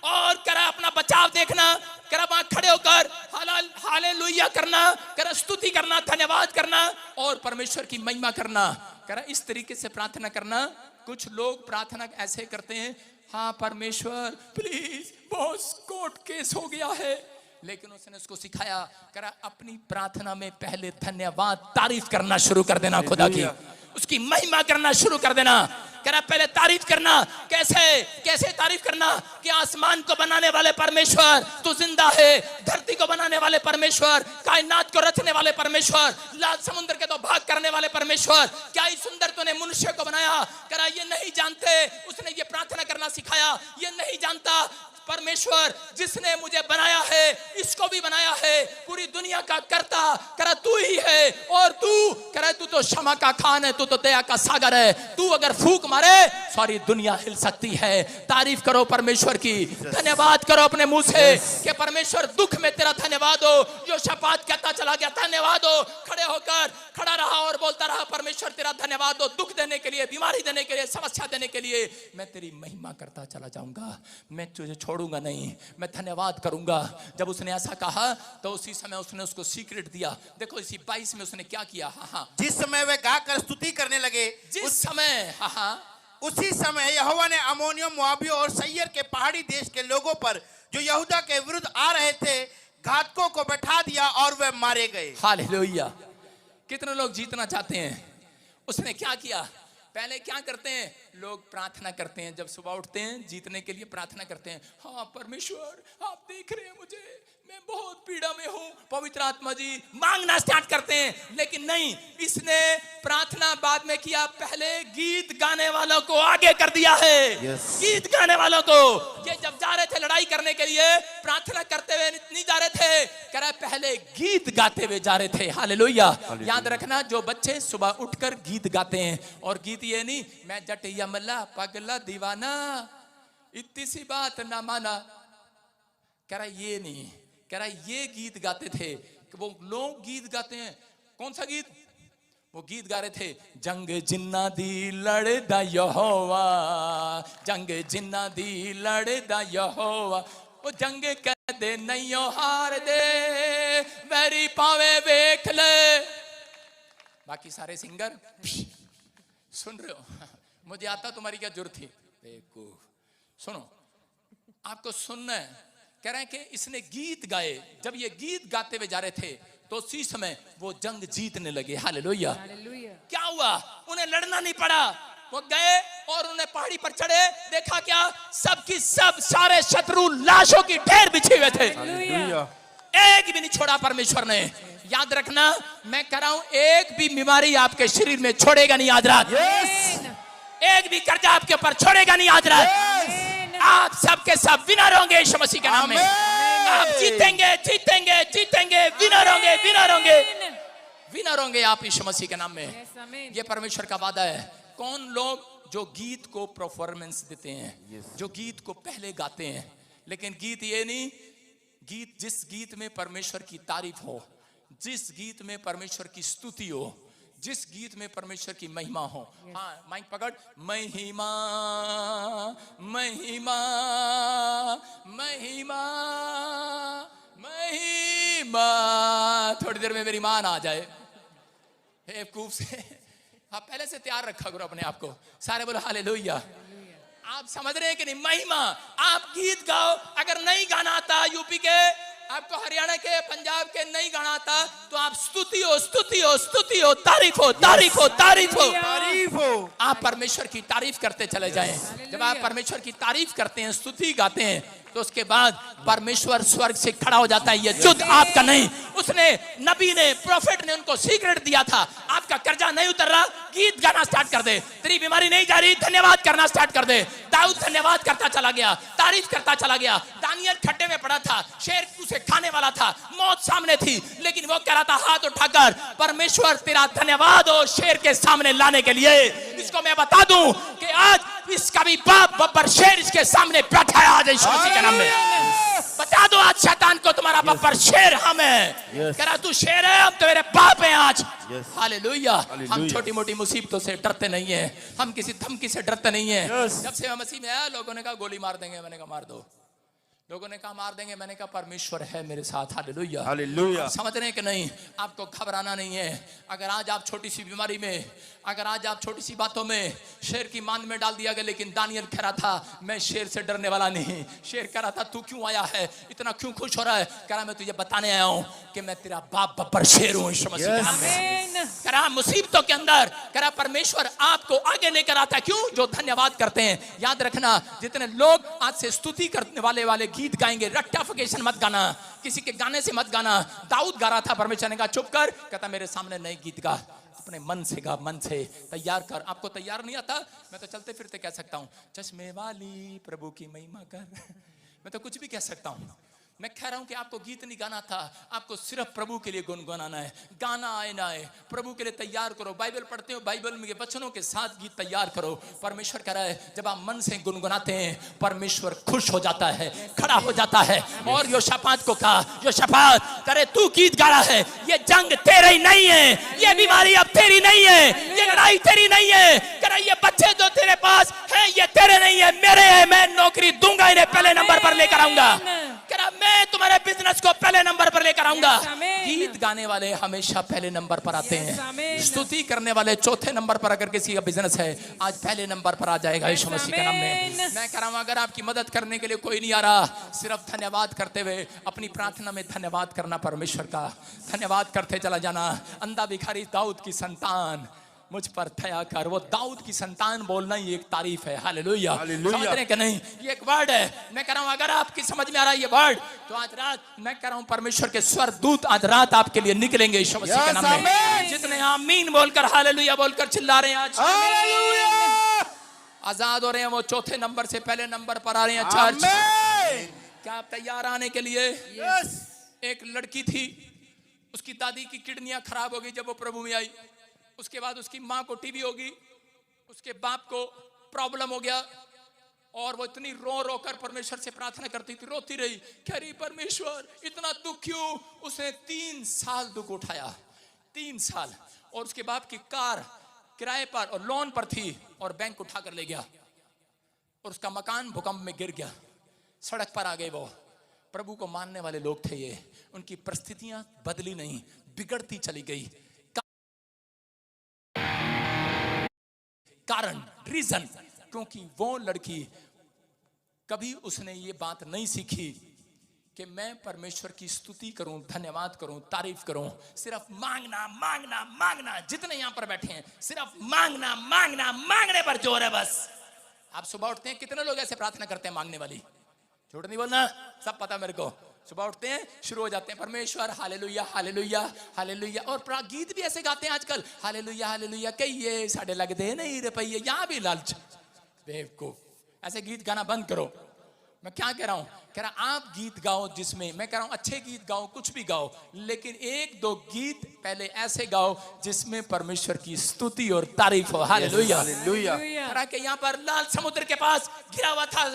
और कह रहा अपना बचाव देखना, कह रहा वहां खड़े होकर हालेलुया करना, कह रहा स्तुति करना, धन्यवाद करना और परमेश्वर की महिमा करना, कह रहा इस तरीके से प्रार्थना करना। कुछ लोग प्रार्थना ऐसे करते हैं, हाँ परमेश्वर प्लीज बहुत कोर्ट केस हो गया है, लेकिन उसने उसको सिखाया, कह रहा अपनी प्रार्थना में पहले धन्यवाद तारीफ करना शुरू कर देना, खुदा की उसकी महिमा करना शुरू कर देना, कह रहा पहले तारीफ करना। कैसे कैसे तारीफ करना कि आसमान को बनाने वाले परमेश्वर तू जिंदा है, धरती को बनाने वाले परमेश्वर, कायनात को रचने वाले परमेश्वर, लाल समुद्र के तो भाग करने वाले परमेश्वर, क्या ही सुंदर तूने मनुष्य को बनाया। कह रहा ये नहीं जानते, उसने ये प्रार्थना करना सिखाया, ये नहीं जानता परमेश्वर जिसने मुझे बनाया है, इसको भी बनाया है, पूरी दुनिया का कर्ता करा तू ही है, और तू करे तू तो क्षमा का खान है, तू तो दया का सागर है, तू अगर फूंक मारे सारी दुनिया हिल सकती है। तारीफ करो परमेश्वर की, धन्यवाद करो अपने मुंह से कि परमेश्वर दुख में तेरा धन्यवाद हो। जो शपात कहता चला गया धन्यवाद हो, खड़े होकर खड़ा रहा और बोलता रहा परमेश्वर तेरा धन्यवाद हो, दुख देने के लिए, बीमारी देने के लिए, समस्या देने के लिए, मैं तेरी महिमा करता चला जाऊंगा, मैं तुझे छोड़ूंगा नहीं, मैं धन्यवाद करूंगा। जब उसने ऐसा कहा तो उसी समय उसने उसको सीक्रेट दिया। देखो इसी 22 में उसने क्या किया, हाँ जिस समय वे गाकर स्तुति करने लगे, जिस समय, हाँ उसी समय यहोवा ने अम्मोनियों, मोआबियों और सैयर के पहाड़ी देश के लोगों पर जो यहूदा के विरुद्ध आ रहे थे घातकों को बैठा दिया और वे मारे गए। हालेलुया। कितने लोग जीतना चाहते हैं? उसने क्या किया? पहले क्या करते हैं लोग? प्रार्थना करते हैं, जब सुबह उठते हैं जीतने के लिए प्रार्थना करते हैं, हाँ परमेश्वर आप देख रहे हैं मुझे, मैं बहुत पीड़ा में हूं, पवित्र आत्मा जी, मांगना स्टार्ट करते हैं। लेकिन नहीं, इसने प्रार्थना बाद में किया, पहले गीत गाने वालों को आगे कर दिया है। गीत गाने वालों को, ये जब जा रहे थे लड़ाई करने के लिए, प्रार्थना करते हुए नहीं जा रहे थे, कह रहा पहले गीत गाते हुए जा रहे थे। हालेलुया। याद रखना जो बच्चे सुबह उठकर गीत गाते हैं, और गीत ये नहीं मैं जटिया मल्ला पगला दीवाना इतनी सी बात ना माना, कह रहा ये नहीं, कह रहा ये गीत गाते थे कि वो लोग गीत गाते हैं। कौन सा गीत? वो गीत गा रहे थे, जंग जिन्ना दी लड़दा यहोवा, जंग जिन्ना दी लड़दा यहोवा, वो जंग कह दे नहीं हार दे, मेरी पावे वेख ले। बाकी सारे सिंगर सुन रहे हो, मुझे आता तुम्हारी क्या जरूरत थी, देखो सुनो, आपको सुनना है। कह रहे हैं कि इसने गीत गाए, जब ये गीत गाते हुए जा रहे थे तो उसी समय वो जंग जीतने लगे। हालेलुया। क्या हुआ? उन्हें लड़ना नहीं पड़ा, वो गए और उन्हें पहाड़ी पर चढ़े, देखा क्या, सबकी सब सारे शत्रु लाशों की ढेर बिछे हुए थे, एक भी नहीं छोड़ा परमेश्वर ने। याद रखना, मैं कह रहा हूं एक भी बीमारी आपके शरीर में छोड़ेगा नहीं आज रात, एक भी कर्जा आपके ऊपर छोड़ेगा नहीं आज रात। आप सबके सब विनर होंगे यीशु मसीह के नाम में, आप जीतेंगे जीतेंगे जीतेंगे, विनर होंगे विनर होंगे विनर होंगे आप यीशु मसीह के नाम में। ये परमेश्वर का वादा है। कौन लोग जो गीत को परफॉर्मेंस देते हैं, जो गीत को पहले गाते हैं, लेकिन गीत ये नहीं, गीत जिस गीत में परमेश्वर की तारीफ हो, जिस गीत में परमेश्वर की स्तुति हो, जिस गीत में परमेश्वर की महिमा हो। हाँ माइक पकड़, महिमा महिमा महिमा महिमा। थोड़ी देर में मेरी मान आ जाए बेवकूफ से। आप पहले से तैयार रखा करो अपने आप को। सारे बोलो हालेलुया। आप समझ रहे हैं कि नहीं? महिमा। आप गीत गाओ, अगर नहीं गाना आता यूपी के, आपको हरियाणा के, पंजाब के नहीं गाना आता, तो आप स्तुति हो स्तुति हो स्तुति हो, तारीफ हो तारीफ हो तारीफ हो तारीफ हो। आप परमेश्वर की तारीफ करते चले जाएं। जब आप परमेश्वर की तारीफ करते हैं, स्तुति गाते हैं, तो उसके बाद परमेश्वर स्वर्ग से खड़ा हो जाता है। ये युद्ध आपका नहीं, उसने नबी ने, प्रोफेट ने उनको सीक्रेट दिया था। आपका कर्जा नहीं उतर रहा, गीत गाना स्टार्ट कर दे। तेरी बीमारी नहीं जा रही, धन्यवाद करना स्टार्ट कर दे। दाऊद धन्यवाद करता चला गया, तारीफ करता चला गया। दानियल खड्डे में पड़ा था, शेर उसे खाने वाला था, मौत सामने थी, लेकिन वो कह रहा था हाथ उठाकर, परमेश्वर तेरा धन्यवाद हो शेर के सामने लाने के लिए। इसको मैं बता दूं कि आज इसका भी बाप बब्बर शेर इसके सामने बैठा है आज यीशु मसीह के नाम में। बता दो आज शैतान को तुम्हारा बब्बर शेर हम है। कह रहा तू शेर है, हम तेरे बाप हैं आज। हालेलुया। हम छोटी मोटी मुसीबतों से डरते नहीं है, हम किसी धमकी से डरते नहीं है। जब से मैं मसीह में आया लोगों ने कहा गोली मार देंगे, मैंने कहा मार दो। लोगों ने कहा मार देंगे, मैंने कहा परमेश्वर है मेरे साथ। Hallelujah hallelujah. समझ रहे हैं कि नहीं? आपको घबराना नहीं है। अगर आज आप छोटी सी बीमारी में, अगर आज आप छोटी सी बातों में शेर की मान में डाल दिया गया, लेकिन दानियल कह रहा था मैं शेर से डरने वाला नहीं। शेर कह रहा था तू क्यों आया है, इतना क्यों खुश हो रहा है? कह रहा मैं तुझे बताने आया हूं कि मैं तेरा बाप बब्बर शेर हूं यीशु मसीह के नाम में। कह रहा मुसीबतों के अंदर, कह रहा परमेश्वर आपको आगे लेकर आता है। क्यों? जो धन्यवाद करते हैं। याद रखना, जितने लोग आज से स्तुति करने वाले गीत गाएंगे, रट्टाफिकेशन मत गाना, किसी के गाने से मत गाना। दाऊद गा रहा था, परमेश्वर ने कहा चुप कर। कहता मेरे सामने नए गीत गा, अपने मन से गा, मन से तैयार कर। आपको तैयार नहीं आता? मैं तो चलते फिरते कह सकता हूँ चश्मे वाली प्रभु की महिमा कर। मैं तो कुछ भी कह सकता हूँ। मैं कह रहा हूं कि आपको गीत नहीं गाना था, आपको सिर्फ प्रभु के लिए गुनगुनाना है। गाना आए ना आए, प्रभु के लिए तैयार करो। बाइबल पढ़ते हो, बाइबल में वचनों के साथ गीत तैयार करो। परमेश्वर कह रहा है जब आप मन से गुनगुनाते हैं, परमेश्वर खुश हो जाता है, खड़ा हो जाता है। और योशापात को कहा, योशापात करे तू गीत गा रहा है, ये जंग तेरी नहीं है, ये बीमारी अब तेरी नहीं है, ये लड़ाई तेरी नहीं है। कह रहा ये बच्चे जो तेरे पास है ये तेरे नहीं है, मेरे है। मैं नौकरी दूंगा, इन्हें पहले नंबर पर लेकर आऊंगा। कह रहा मैं तुम्हारे बिजनेस को पहले नंबर पर लेकर आऊंगा। गीत गाने वाले हमेशा पहले नंबर पर आते हैं। स्तुति करने वाले चौथे नंबर पर, अगर किसी का बिजनेस है आज पहले नंबर पर आ जाएगा यीशु मसीह के नाम में। मैं कह रहा हूं अगर आपकी मदद करने के लिए कोई नहीं आ रहा, सिर्फ धन्यवाद करते हुए अपनी प्रार्थना में धन्यवाद करना, परमेश्वर का धन्यवाद करते चला जाना। अंधा भिखारी दाऊद की संतान मुझ पर दया कर, वो दाऊद की संतान बोलना ही एक तारीफ है। हालेलुया। समझ रहे कि नहीं? ये एक वर्ड है। मैं कह रहा हूं अगर आपकी समझ में आ रहा है ये वर्ड, तो आज रात मैं कह रहा हूं परमेश्वर के स्वर्गदूत आज रात आपके लिए निकलेंगे यीशु मसीह के नाम में। जितने आमीन बोलकर हालेलुया बोलकर चिल्ला रहे हैं आज आजाद हो रहे हैं, वो चौथे नंबर से पहले नंबर पर आ रहे हैं चर्च। क्या आप तैयार आने के लिए? एक लड़की थी, उसकी दादी की किडनियां खराब हो गई जब वो प्रभु में आई। उसके बाद उसकी माँ को टीबी होगी, उसके बाप को प्रॉब्लम हो गया, और वो इतनी रो रो कर परमेश्वर से प्रार्थना करती थी, रोती रही, कह रही परमेश्वर इतना दुख क्यों? उसने 3 साल दुख उठाया, 3 साल। और उसके बाप की कार किराए पर और लोन पर थी, और बैंक उठा कर ले गया, और उसका मकान भूकंप में गिर गया। सड़क पर आ गए वो। प्रभु को मानने वाले लोग थे ये, उनकी परिस्थितियां बदली नहीं, बिगड़ती चली गई। कारण, रीजन, क्योंकि वो लड़की कभी उसने ये बात नहीं सीखी कि मैं परमेश्वर की स्तुति करूं, धन्यवाद करूं, तारीफ करूं। सिर्फ मांगना मांगना मांगना। जितने यहां पर बैठे हैं सिर्फ मांगना मांगना मांगने पर जोर है बस। आप सुबह उठते हैं, कितने लोग ऐसे प्रार्थना करते हैं मांगने वाली? झूठ नहीं बोलना, सब पता मेरे को। सुबह उठते हैं, शुरू हो जाते हैं परमेश्वर हालेलुया हालेलुया हालेलुया, और गीत भी ऐसे गाते हैं आजकल, हालेलुया हालेलुया कहिए साढ़े लगते नहीं रुपये। यहां भी लालच, बेवकूफ। ऐसे गीत गाना बंद करो। मैं क्या कह रहा हूं? कह रहा आप गीत गाओ जिसमें, मैं कह रहा हूं अच्छे गीत गाओ, कुछ भी गाओ, लेकिन 1-2 गीत पहले ऐसे गाओ जिसमें परमेश्वर की स्तुति और तारीफ हो। Hallelujah hallelujah. कह रहा कि यहां पर लाल समुद्र के पास गिरा हुआ था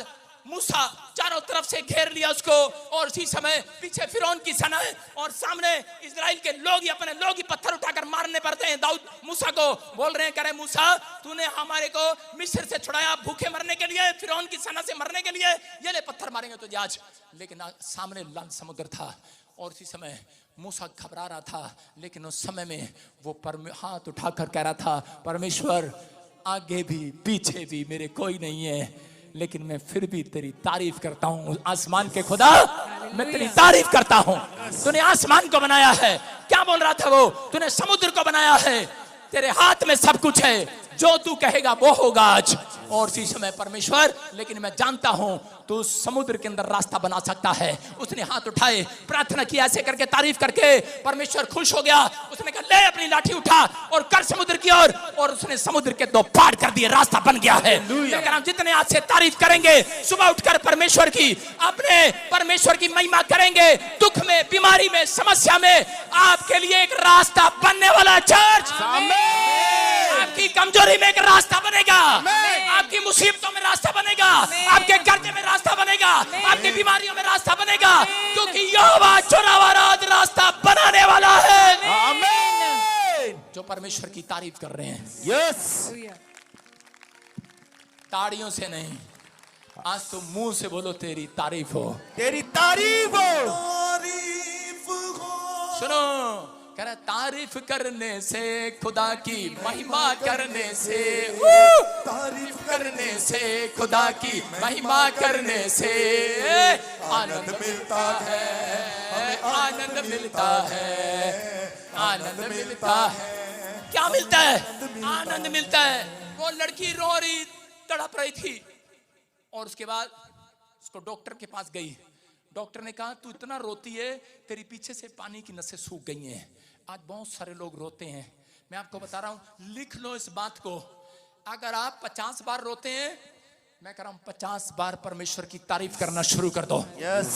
मूसा, चारों तरफ से घेर लिया उसको, और उसी समय पीछे फिरौन की सेनाएं, और सामने इजराइल के लोग ही अपने लोग ही पत्थर उठाकर मारने पड़ते हैं। दाऊद मूसा को बोल रहे हैं, कह रहे मूसा तूने हमारे को मिस्र से छुड़ाया, भूखे मरने के लिए, फिरौन की सेना से मरने के लिए, ये ले पत्थर मारेंगे तुझे आज। लेकिन सामने लाल समुद्र था, और उसी समय मूसा घबरा रहा था, लेकिन उस समय में वो हाथ उठाकर कह रहा था परमेश्वर आगे भी पीछे भी मेरे कोई नहीं है, लेकिन मैं फिर भी तेरी तारीफ करता हूं। आसमान के खुदा मैं तेरी तारीफ करता हूं। तूने आसमान को बनाया है, क्या बोल रहा था वो? तूने समुद्र को बनाया है, तेरे हाथ में सब कुछ है, जो तू कहेगा वो होगा आज। और इसी समय परमेश्वर, लेकिन मैं जानता हूं तू समुद्र के अंदर रास्ता बना सकता है। उसने हाथ उठाए, प्रार्थना की, ऐसे करके तारीफ करके परमेश्वर खुश हो गया। उसने कहा ले अपनी लाठी उठा और कर समुद्र की ओर, और उसने समुद्र के 2 पार कर दिए, रास्ता बन गया है। जितने आज से तारीफ करेंगे, सुबह उठकर परमेश्वर की, अपने परमेश्वर की महिमा करेंगे, दुख में, बीमारी में, समस्या में आपके लिए एक रास्ता बनने वाला चर्च। आपकी कमजोरी में एक रास्ता बनेगा, आपकी मुसीबतों में रास्ता बनेगा, आपके कर्जे में रास्ता बनेगा, आपकी बीमारियों में रास्ता बनेगा, क्योंकि यहोवा चुना हुआ राज रास्ता बनाने वाला है। आमीन। जो परमेश्वर की तारीफ कर रहे हैं, यस, ताड़ियों से नहीं, आज तो मुंह से बोलो तेरी तारीफ हो, तेरी तारीफ हो। सुनो, कह रहा तारीफ करने से, खुदा की महिमा करने से, तारीफ करने से, खुदा की महिमा करने से आनंद मिलता है, आनंद मिलता है, आनंद मिलता है। क्या मिलता है? आनंद मिलता है। वो लड़की रो रही, तड़प रही थी, और उसके बाद उसको डॉक्टर के पास गई। डॉक्टर ने कहा तू इतना रोती है, तेरी पीछे से पानी की नसें सूख गई हैं। आज बहुत सारे लोग रोते हैं। मैं आपको बता रहा हूं, लिख लो इस बात को। अगर आप 50 बार रोते हैं, मैं कह रहा हूं 50 बार परमेश्वर की तारीफ करना शुरू कर दो। यस,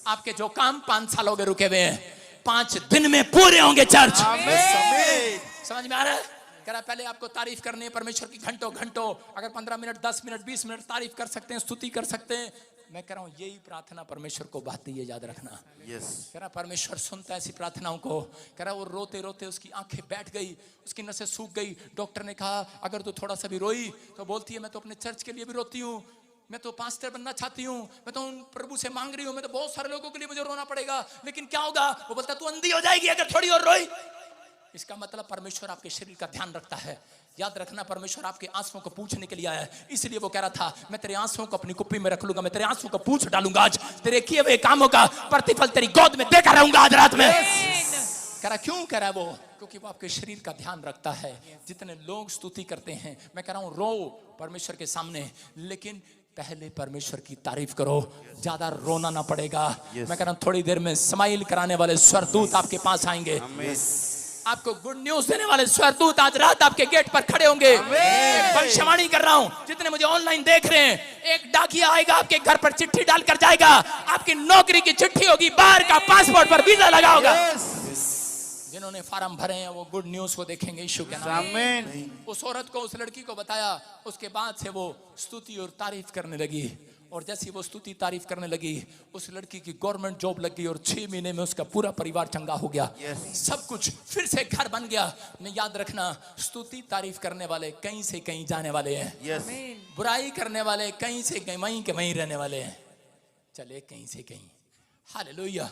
आपके जो काम 5 साल हो गए रुके हुए हैं, 5 दिन में पूरे होंगे। चर्च आमीन। समझ में आ रहा है? कह रहा पहले आपको तारीफ करनी है परमेश्वर की, घंटों घंटों। अगर 15 मिनट, 10 मिनट, 20 मिनट तारीफ कर सकते हैं, स्तुति कर सकते हैं। मैं कह रहा हूं यही प्रार्थना परमेश्वर को भाती है, याद रखना। यस, कह रहा परमेश्वर सुनता है ऐसी प्रार्थनाओं को। कह रहा वो रोते रोते उसकी आंखें बैठ गई, उसकी नसें सूख गई। डॉक्टर ने कहा अगर तू थोड़ा सा भी रोई तो बोलती है मैं तो अपने चर्च के लिए भी रोती हूँ, मैं तो पास्टर बनना चाहती हूँ, मैं तो उन प्रभु से मांग रही हूँ, मैं तो बहुत सारे लोगों के लिए मुझे रोना पड़ेगा, लेकिन क्या होगा? वो बोलता तू अंधी हो जाएगी अगर थोड़ी और रोई। इसका मतलब परमेश्वर आपके शरीर का ध्यान रखता है। याद रखना, परमेश्वर आपके आंसुओं को पूछने के लिए आया है। इसलिए वो कह रहा था मैं तेरे आंसुओं को अपनी कुप्पी में रख लूंगा, मैं तेरे आंसुओं को पूछ डालूंगा, आज तेरे किए हुए कामों का प्रतिफल तेरी गोद में देकर रहूंगा आज रात में। कह रहा क्यों कह रहा है वो? क्योंकि वो आपके शरीर का ध्यान रखता है। जितने लोग स्तुति करते हैं, मैं कह रहा हूं रो परमेश्वर के सामने, लेकिन पहले परमेश्वर की तारीफ करो, ज्यादा रोना ना पड़ेगा। मैं कह रहा हूं थोड़ी देर में स्माइल कराने वाले स्वर्गदूत आपके पास आएंगे, आपको गुड न्यूज देने वाले स्वर्गदूत आज रात आपके गेट पर खड़े होंगे। भविष्यवाणी कर रहा हूं, जितने मुझे ऑनलाइन देख रहे हैं, एक डाकिया आएगा आपके घर पर, चिट्ठी डालकर जाएगा, आपकी नौकरी की चिट्ठी होगी, बाहर का पासपोर्ट पर वीजा लगा होगा। जिन्होंने फार्म भरे हैं वो गुड न्यूज को देखेंगे यीशु के नाम में। उस औरत को, उस लड़की को बताया, उसके बाद से वो स्तुति और तारीफ करने लगी। और जैसी वो स्तुति तारीफ करने लगी, उस लड़की की गवर्नमेंट जॉब लग गई और 6 महीने में उसका पूरा परिवार चंगा हो गया। सब कुछ फिर से घर बन गया। मैं याद रखना, स्तुति तारीफ करने वाले कहीं से कहीं जाने वाले हैं। बुराई करने वाले कहीं से कहीं, वहीं के वहीं रहने वाले हैं। चले कहीं से कहीं, हालेलुया।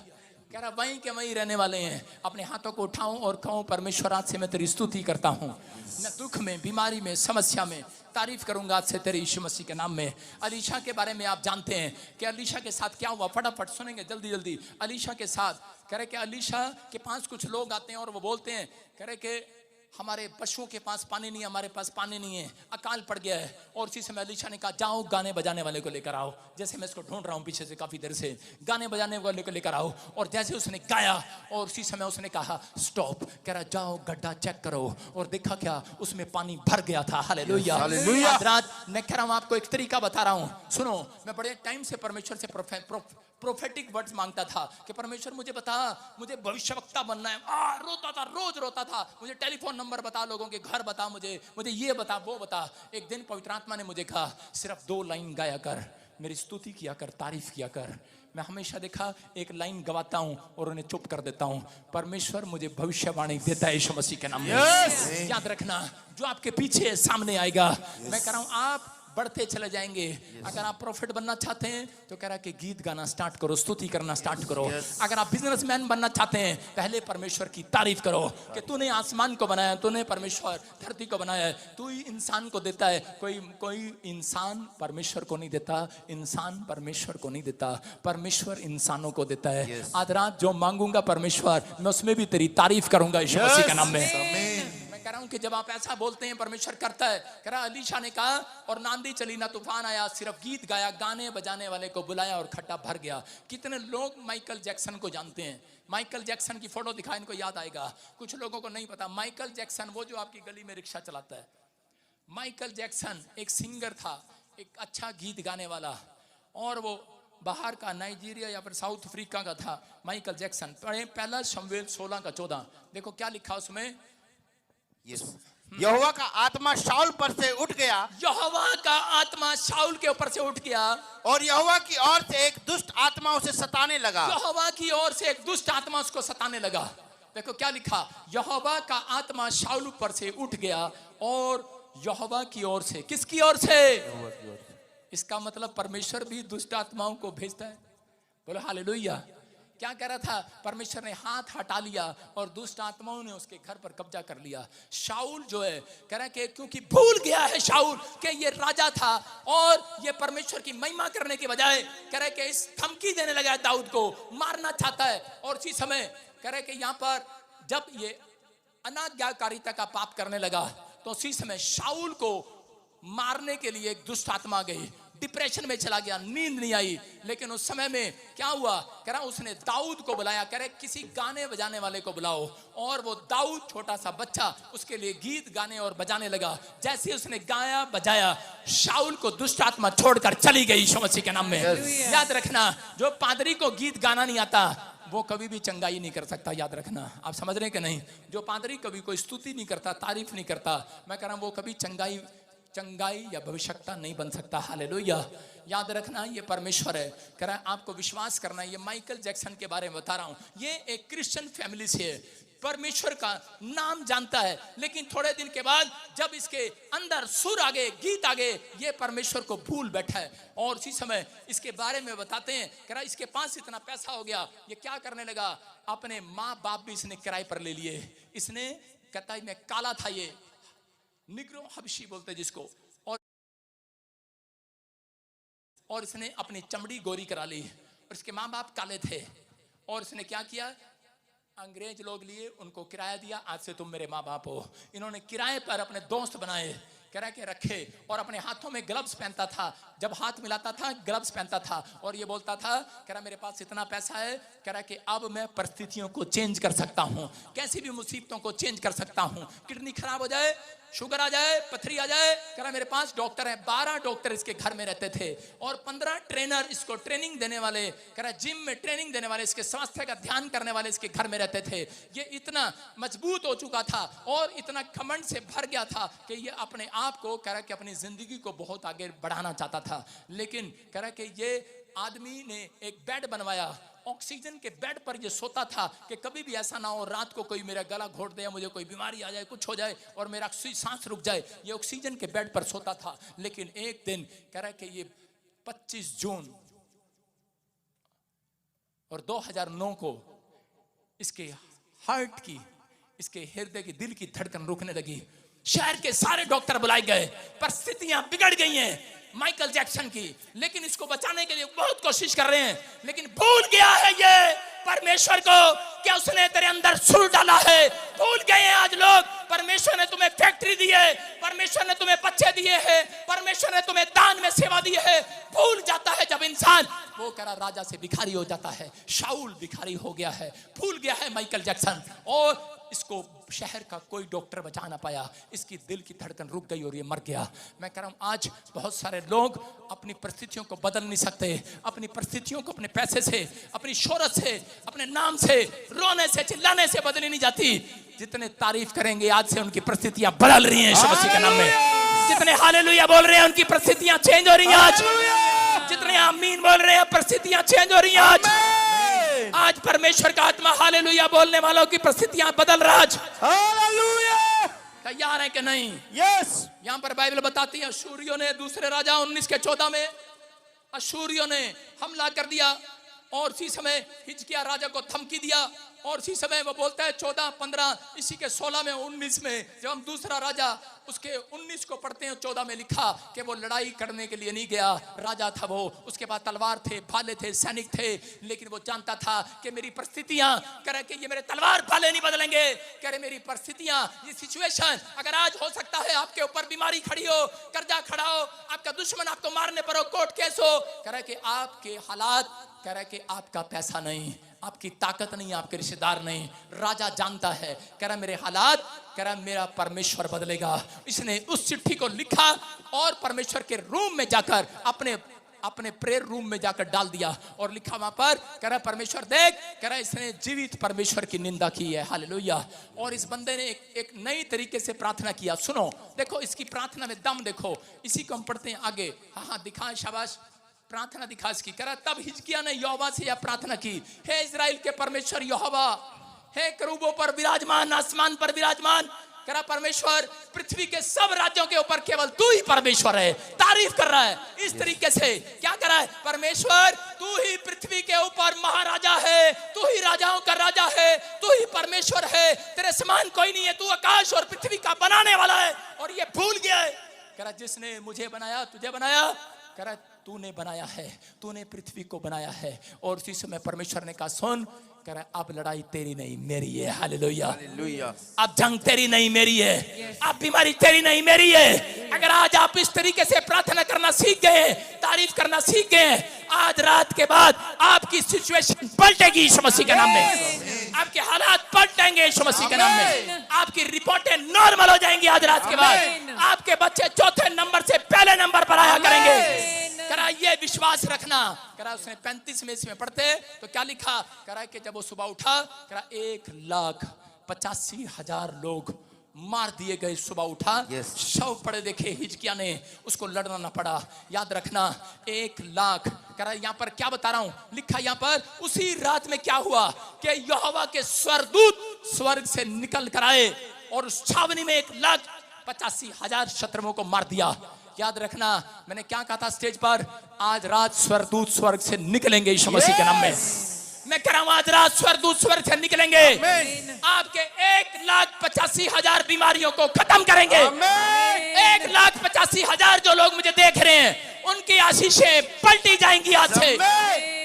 कह रहा वहीं के वहीं रहने वाले हैं। अपने हाथों को उठाऊं और कहूं परमेश्वर आज से मैं तेरी स्तुति करता हूं। मैं दुख में, बीमारी में, समस्या में तारीफ करूंगा आज से तेरे यीशु मसीह के नाम में। अलीशा के बारे में आप जानते हैं कि अलीशा के साथ क्या हुआ, फटाफट सुनेंगे जल्दी जल्दी। अलीशा के साथ कह रहे कि अलीशा के पास कुछ लोग आते हैं और वो बोलते हैं, कह रहे कि हमारे पशुओं के पास पानी नहीं है, हमारे पास पानी नहीं है, अकाल पड़ गया है। और उसी समय अलीशा ने कहा जाओ गाने बजाने वाले को लेकर आओ। जैसे मैं इसको ढूंढ रहा हूँ पीछे से काफी देर से, गाने बजाने वाले को लेकर आओ। और जैसे उसने गाया और उसी समय उसने कहा स्टॉप, कह रहा जाओ गड्ढा चेक करो। और देखा क्या, उसमें पानी भर गया था। हालेलुया। आज रात मैं कह रहा हूँ आपको एक तरीका बता रहा हूँ, सुनो। मैं बड़े टाइम से परमेश्वर से प्रोफेटिक वर्ड्स मांगता था कि परमेश्वर मुझे बता, मुझे भविष्यवक्ता बनना है। रोता था, रोज रोता था, मुझे टेलीफोन नंबर बता, लोगों के घर बता, मुझे ये बता, वो बता। एक दिन पवित्र आत्मा ने मुझे कहा सिर्फ 2 लाइन गाया कर, मेरी स्तुति किया कर, तारीफ किया कर। मैं हमेशा देखा एक लाइन गवाता हूं और उन्हें चुप कर देता हूं। परमेश्वर मुझे भविष्यवाणी देता है यीशु मसीह के नाम में। याद रखना, जो आपके पीछे सामने आएगा, मैं कह रहा हूं आप बढ़ते चले जाएंगे। अगर आप प्रॉफिट बनना चाहते हैं तो कह रहा कि गीत गाना स्टार्ट करो, स्तुति करना स्टार्ट करो। अगर आप बिजनेसमैन बनना चाहते हैं, पहले परमेश्वर की तारीफ करो कि तूने आसमान को बनाया, तूने परमेश्वर धरती को बनाया है, तू ही इंसान को देता है। कोई इंसान परमेश्वर को नहीं देता, इंसान परमेश्वर को नहीं देता, परमेश्वर इंसानों को देता है। आज रात जो मांगूंगा परमेश्वर, मैं उसमें भी तेरी तारीफ करूंगा यीशु मसीह के नाम में। कह रहा हूं कि जब आप ऐसा बोलते हैं परमेश्वर करता है। कह रहा अलीशा ने कहा और नांदी चली ना तूफान आया, सिर्फ गीत गाया, गाने बजाने वाले को बुलाया और खड्डा भर गया। कितने लोग माइकल जैक्सन को जानते हैं? माइकल जैक्सन की फोटो दिखाएं, इनको याद आएगा। कुछ लोगों को नहीं पता, माइकल जैक्सन वो जो आपकी गली में रिक्शा चलाता है। माइकल जैक्सन एक सिंगर था, एक अच्छा गीत गाने वाला, और वो बाहर का, नाइजीरिया या फिर साउथ अफ्रीका का था माइकल जैक्सन। पहला शमूएल 16 का 14 देखो क्या लिखा उसमें। यहोवा का आत्मा शाऊल पर से उठ गया यहोवा का आत्मा शाऊल के ऊपर से उठ गया और यहोवा की ओर से एक दुष्ट आत्मा उसे सताने लगा। यहोवा की ओर से एक दुष्ट आत्मा उसको सताने लगा। देखो क्या लिखा, यहोवा का आत्मा शाऊल पर से उठ गया और यहोवा की ओर से, किसकी ओर से? इसका मतलब परमेश्वर भी दुष्ट आत्माओं को भेजता है। बोलो हालेलुया। क्या कह रहा था? परमेश्वर ने हाथ हटा लिया और दुष्ट आत्माओं ने उसके घर पर कब्जा कर लिया। शाऊल जो है कह रहा है कि क्योंकि भूल गया है शाऊल कि ये राजा था और ये परमेश्वर की महिमा करने के बजाय कह रहा है कि इस धमकी देने लगा है, दाऊद को मारना चाहता है। और इसी समय कह रहा है कि यहाँ पर जब ये अनाज्ञाकारिता का पाप करने लगा तो उसी समय शाऊल को मारने के लिए एक दुष्ट आत्मा गई, डिप्रेशन में चला गया, नींद नहीं आई। लेकिन उस समय में क्या हुआ, कह रहा उसने दाऊद को बुलाया, कह रहे किसी गाने बजाने वाले को बुलाओ। और वो दाऊद छोटा सा बच्चा उसके लिए गीत गाने और बजाने लगा। जैसे उसने गाया बजाया शाऊल को दुष्ट आत्मा छोड़कर चली गई यीशु मसीह के नाम में। याद रखना, जो पादरी को गीत गाना नहीं आता वो कभी भी चंगाई नहीं कर सकता। याद रखना, आप समझ रहे हैं कि नहीं? जो पादरी कभी कोई स्तुति नहीं करता, तारीफ नहीं करता, मैं कह रहा हूं वो कभी चंगाई या भविष्यता नहीं बन सकता। हालेलुया। याद रखना, ये परमेश्वर है। कह रहा है आपको विश्वास करना है। ये माइकल जैक्सन के बारे में बता रहा हूं। ये एक क्रिश्चियन फैमिली से है, परमेश्वर का नाम जानता है, लेकिन थोड़े दिन के बाद जब इसके अंदर सुर आ गए, गीत आ गए, ये परमेश्वर को भूल बैठा है। और उसी समय इसके बारे में बताते हैं, कह रहा इसके पास इतना पैसा हो गया, ये क्या करने लगा, अपने माँ बाप भी इसने किराए पर ले लिए। इसने कहता है मैं काला था, ये निग्रो हबशी बोलते जिसको, और इसने अपनी चमड़ी गोरी करा ली। और इसके माँ बाप काले थे और इसने क्या किया, अंग्रेज लोग लिए, उनको किराया दिया, आज से तुम मेरे माँ बाप हो। इन्होंने किराए पर अपने दोस्त बनाए, कह के रखे, और अपने हाथों में ग्लव्स पहनता था। जब हाथ मिलाता था ग्लव्स पहनता था और ये बोलता था, कह रहा मेरे पास इतना पैसा है, कह रहा कि अब मैं परिस्थितियों को चेंज कर सकता हूँ, कैसी भी मुसीबतों को चेंज कर सकता हूँ। किडनी खराब हो जाए, शुगर आ जाए, पथरी आ जाए, कह रहा मेरे पास डॉक्टर है। 12 डॉक्टर इसके घर में रहते थे और 15 ट्रेनर इसको ट्रेनिंग देने वाले, कह रहा जिम में ट्रेनिंग देने वाले, इसके स्वास्थ्य का ध्यान करने वाले इसके घर में रहते थे। ये इतना मजबूत हो चुका था और इतना घमंड से भर गया था कि ये अपने आप को, कह रहा कि अपनी जिंदगी को बहुत आगे बढ़ाना चाहता था। लेकिन कह रहा कि ये आदमी ने एक बेड बनवाया, ऑक्सीजन के बेड पर ये सोता था कि कभी भी ऐसा ना हो रात को कोई मेरा गला घोट दे, मुझे कोई बीमारी आ जाए, कुछ हो जाए और मेरा सांस रुक जाए। ये ऑक्सीजन के बेड पर सोता था। लेकिन एक दिन कह रहा है कि ये 25 जून और 2009 को इसके हार्ट की, इसके हृदय की, दिल की धड़कन रुकने लगी। शहर के सारे डॉक्टर बुलाए गए, परिस्थितियां बिगड़ गई हैं माइकल जैक्सन की, लेकिन इसको बचाने के लिए बहुत कोशिश कर रहे हैं। लेकिन भूल गया है ये परमेश्वर को क्या उसने तेरे अंदर सुर डाला है। भूल गए हैं आज लोग, परमेश्वर ने तुम्हें फैक्ट्री दी है, परमेश्वर ने तुम्हें बच्चे दिए हैं, परमेश्वर ने तुम्हें दान में सेवा दी है। भूल जाता है जब इंसान, वो कह रहा राजा से भिखारी हो जाता है। शाऊल भिखारी हो गया है, भूल गया है माइकल जैक्सन, और इसको शहर का कोई डॉक्टर बचा ना पाया। इसकी दिल की धड़कन रुक गई और ये मर गया। मैं कह रहा हूं आज बहुत सारे लोग अपनी परिस्थितियों को बदल नहीं सकते, अपनी परिस्थितियों को अपने पैसे से, अपनी शोहरत से, अपने नाम से, रोने से, चिल्लाने से बदली नहीं जाती। जितने तारीफ करेंगे आज से उनकी परिस्थितियां बदल रही हैं यीशु मसीह के नाम में। जितने हालेलुया बोल रहे हैं उनकी परिस्थितियां चेंज हो रही हैं आज। जितने आमीन बोल रहे हैं परिस्थितियां चेंज हो रही हैं आज। आज परमेश्वर का आत्मा हालेलुया बोलने वालों की परिस्थितियां बदल रहा है। हालेलुया। तैयार है कि नहीं? यस। यहां पर बाइबल बताती है अशूरियों ने, दूसरे राजा 19:14 में अशूरियों ने हमला कर दिया और इसी समय हिजकिय्याह राजा को धमकी दिया। और इसी समय वो बोलता है 14, 15, इसी के 16 में, 19 में, जब हम दूसरा राजा उसके 19 को पढ़ते हैं, 14 में लिखा कि वो लड़ाई करने के लिए नहीं गया। राजा था वो, उसके पास तलवार थे, भाले थे, सैनिक थे, लेकिन वो जानता था कि मेरी परिस्थितियां, कह रहे कि ये मेरे तलवार भाले नहीं बदलेंगे। कह रहे मेरी परिस्थितियां, ये सिचुएशन, अगर आज हो सकता है आपके ऊपर बीमारी खड़ी हो, कर्जा खड़ा हो, आपका दुश्मन आपको मारने पर हो, कोर्ट केस हो, कह रहे कि आपके हालात, कह रहे कि आपका पैसा नहीं, आपकी ताकत नहीं, आपके रिश्तेदार नहीं, राजा जानता है। कह रहा मेरे हालात, कह रहा मेरा परमेश्वर बदलेगा। इसने उस चिट्ठी को लिखा और परमेश्वर के रूम में जाकर अपने अपने प्रेयर रूम में जाकर डाल दिया और लिखा वहां पर, कह रहा परमेश्वर देख, कह रहा इसने जीवित परमेश्वर की निंदा की है। हालेलुया। और इस बंदे ने एक नई तरीके से प्रार्थना किया। सुनो, देखो इसकी प्रार्थना में दम देखो। इसी को हम पढ़ते हैं आगे। हाँ दिखा, शाबाश, प्रार्थना दिखा इसकी। कह रहा तब हिजकिय्याह ने यहोवा से यह प्रार्थना की, हे इजराइल के परमेश्वर यहोवा, हे करूबों पर विराजमान, आसमान पर विराजमान, कह रहा परमेश्वर पृथ्वी के सब राज्यों के ऊपर केवल तू ही परमेश्वर है। तारीफ कर रहा है इस तरीके से। क्या कर रहा है? परमेश्वर तू ही पृथ्वी के ऊपर महाराजा है, तू ही राजाओं का राजा है, तू ही परमेश्वर है, तेरे समान कोई नहीं है, तू आकाश और पृथ्वी का बनाने वाला है और ये भूल गया है। कह रहा जिसने मुझे बनाया, तुझे बनाया, कह रहा तूने बनाया है, तूने पृथ्वी को बनाया है। और उसी समय परमेश्वर ने कहा सुन, कह रहा अब लड़ाई तेरी नहीं मेरी है। हालेलुया। अब जंग तेरी नहीं मेरी है, अब बीमारी तेरी नहीं मेरी है। अगर आज आप इस तरीके से प्रार्थना करना सीख गए, तारीफ करना सीख गए, आज रात के बाद आपकी सिचुएशन पलटेगी यीशु मसीह के नाम में। आपके हालात पलटेंगे यीशु मसीह के नाम में। आपकी रिपोर्टें नॉर्मल हो जाएंगी आज रात के बाद। आपके बच्चे चौथे नंबर से पहले नंबर पर आया करेंगे। करा ये विश्वास रखना। करा उसने 35 में इसमें पढ़ते तो क्या लिखा? करा कि जब वो सुबह उठा, करा 1,85,000 लोग मार दिए गए। सुबह उठा, शव पड़े देखे हिजकिय्याह ने, उसको लड़ना ना पड़ा। याद रखना 1,00,000। करा यहाँ पर क्या बता रहा हूं, लिखा यहाँ पर उसी रात में क्या हुआ कि यहोवा के स्वर्गदूत स्वर्ग से निकल कर आए और उस छावनी में 1,85,000 शत्रुओं को मार दिया। याद रखना मैंने क्या कहा था स्टेज पर, आज रात स्वर्गदूत स्वर्ग से निकलेंगे यीशु मसीह के नाम में। मैं कह रहा हूं आज रात स्वर्गदूत स्वर्ग से निकलेंगे, आपके 1,85,000 बीमारियों को खत्म करेंगे। 1,85,000 जो लोग मुझे देख रहे हैं उनकी आशीषें पलटी जाएंगी आज से।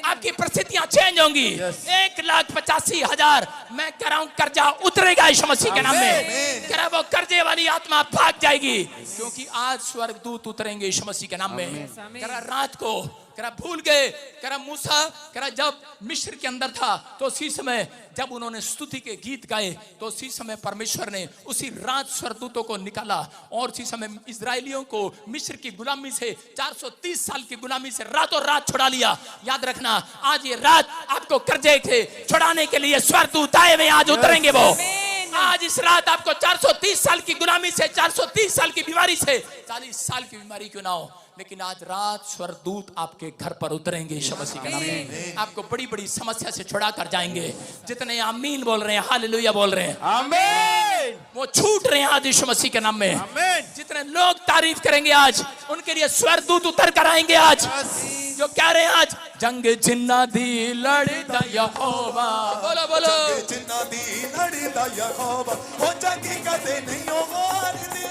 आपकी परिस्थितियां चेंज होंगी। 1,85,000 मैं कह रहा हूं कर्जा उतरेगा यीशु मसीह के नाम में। कह रहा वो कर्जे वाली आत्मा भाग जाएगी क्योंकि आज स्वर्गदूत उतरेंगे यीशु मसीह के नाम में। कह रहा रात को, कह रहा भूल गए, कह रहा मूसा, कह रहा जब मिस्र के अंदर था तो उसी समय जब उन्होंने स्तुति के गीत गाए तो उसी समय परमेश्वर ने उसी रात स्वर्गदूतों को निकाला और उसी समय इजरायलियों को मिस्र की गुलामी से 430 साल की गुलामी से रातों रात छुड़ा लिया। याद रखना आज ये रात आपको कर्जे थे छुड़ाने के लिए स्वर्गदूत आए हुए आज उतरेंगे। वो आज इस रात आपको 430 साल की गुलामी से, 430 साल की बीमारी से, 40 साल की बीमारी क्यों ना हो, लेकिन आज रात स्वर्गदूत आपके घर पर उतरेंगे यीशु मसीह के नाम में। आपको बड़ी बड़ी समस्या से छुड़ा कर जाएंगे। जितने आमीन बोल रहे हैं, हालेलुया बोल रहे हैं, आमीन, वो छूट रहे हैं आज यीशु मसीह के नाम में। जितने लोग तारीफ करेंगे आज उनके लिए स्वर्गदूत उतर कर आएंगे आज, जो कह रहे हैं आज जंग जिन्ना दी लड़दा यहोवा। बोलो बोलो, जिन्ना दी लड़दा यहोवा, ओ जंगी कदे नहीं हार दे,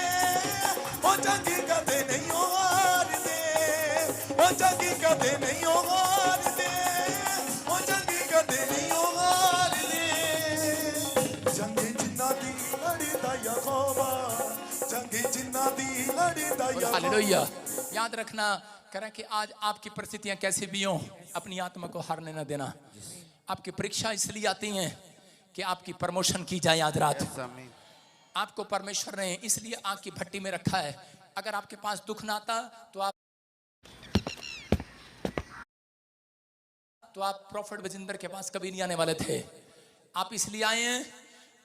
ओ जंगी कदे नहीं हार दे, ओ जंगी कदे नहीं हार दे, ओ जंगी कदे नहीं हार दे। जंगी जिन्ना दी लड़दा यहोवा, जंगी जिन्ना दी लड़दा यहोवा। हालेलुया। याद रखना करें कि आज आपकी परिस्थितियां कैसी भी हों, अपनी आत्मा को हारने न देना। आपकी परीक्षा इसलिए आती हैं कि आपकी प्रमोशन की जाए। आज रात आपको परमेश्वर ने इसलिए आग की भट्टी में रखा है। अगर आपके पास दुख ना आता तो आप प्रॉफिट बजिंदर के पास कभी नहीं आने वाले थे। आप इसलिए आए हैं,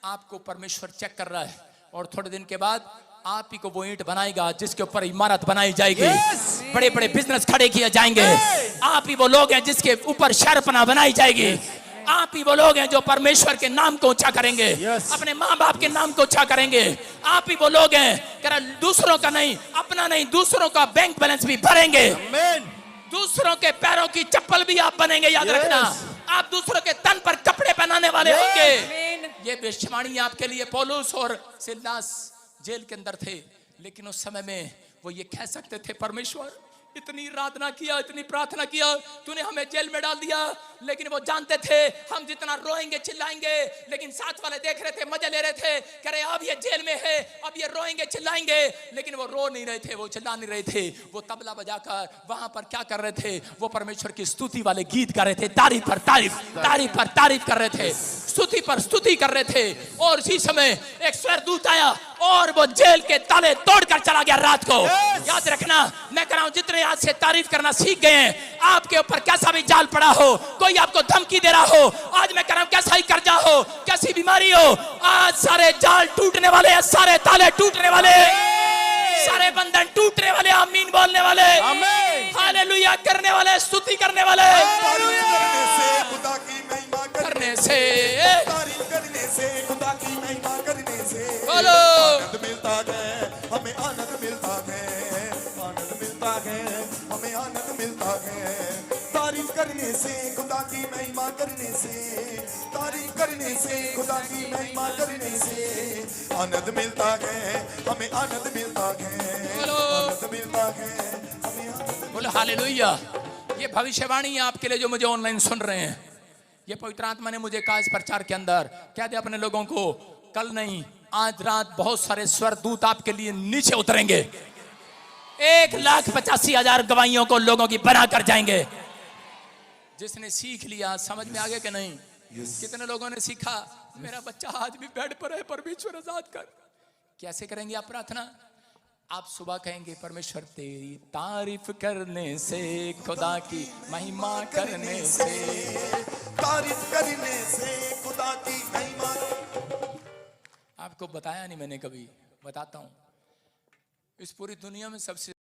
आपको परमेश्वर चेक कर रहा है और थोड़े दिन के बाद आप ही को वो ईंट बनाएगा जिसके ऊपर इमारत बनाई जाएगी। बड़े बड़े बिजनेस खड़े किए जाएंगे। आप ही वो लोग हैं जिसके ऊपर शहरपना बनाई जाएगी। आप ही वो लोग हैं जो परमेश्वर के नाम को ऊंचा करेंगे, अपने माँ बाप के नाम को ऊंचा करेंगे। आप ही वो लोग हैं कह दूसरों का नहीं, अपना नहीं, दूसरों का बैंक बैलेंस भी भरेंगे। दूसरों के पैरों की चप्पल भी आप बनेंगे। याद रखना आप दूसरों के तन पर कपड़े पहनाने वाले होंगे। ये भविष्यवाणी आपके लिए। पौलुस और सिलास जेल के अंदर थे, लेकिन उस समय में वो ये कह सकते थे, परमेश्वर इतनी आराधना किया, इतनी प्रार्थना किया, तूने हमें जेल में डाल दिया, लेकिन वो जानते थे हम जितना रोएंगे चिल्लाएंगे, लेकिन साथ वाले देख रहे थे, मजे ले रहे थे, कह रहे अब ये जेल में है, अब ये रोएंगे चिल्लाएंगे, लेकिन वो रो नहीं रहे थे, वो चिल्ला नहीं रहे थे। वो तबला बजाकर वहां पर क्या कर रहे थे, वो परमेश्वर की स्तुति वाले गीत गा रहे थे, तारीफ पर तारीफ, तारीफ पर तारीफ कर रहे थे, स्तुति पर स्तुति कर रहे थे। और इसी समय एक स्वर्गदूत आया और वो जेल के ताले तोड़कर चला गया रात को। याद रखना, मैं कह रहा हूं जितने आज से तारीफ करना सीख गए हैं, आपके ऊपर कैसा भी जाल पड़ा हो, कोई आपको धमकी दे रहा हो, आज मैं कह रहा हूं कैसा ही कर्जा हो, कैसी बीमारी हो, आज सारे जाल टूटने वाले हैं, सारे ताले टूटने वाले, सारे बंधन टूटने वाले, आमीन बोलने वाले, हालेलुया करने वाले, स्तुति करने वाले, तारीफ करने से खुदा की महिमा करने से, तारीफ करने से खुदा की महिमा करने से बोलो आनंद मिलता है, हमें आनंद मिलता है, आनंद मिलता है, हमें आनंद मिलता है। तारीफ करने से खुदा की महिमा करने से, तारीफ करने से खुदा की महिमा करने से आनंद मिलता है, हमें आनंद मिलता है, आनंद मिलता है, हमें आनंद। बोलो हालेलुया। ये भविष्यवाणी है आपके लिए जो मुझे ऑनलाइन सुन रहे हैं। ये पवित्र आत्मा ने मुझे कहा इस प्रचार के अंदर, कह दे अपने लोगों को, कल नहीं आज रात बहुत सारे स्वर्गदूत आपके लिए नीचे उतरेंगे, 1,85,000 गवाहियों को लोगों की बना कर जाएंगे। जिसने सीख लिया, समझ में आ गया कि नहीं? कितने लोगों ने सीखा, मेरा बच्चा आज भी बेड पर है, परमेश्वर आजाद कर। कैसे करेंगे आप प्रार्थना? आप सुबह कहेंगे, परमेश्वर तेरी तारीफ करने से, खुदा की महिमा करने से, तारीफ करने से खुदा की महिमा। आपको बताया नहीं मैंने, कभी बताता हूं। इस पूरी दुनिया में सबसे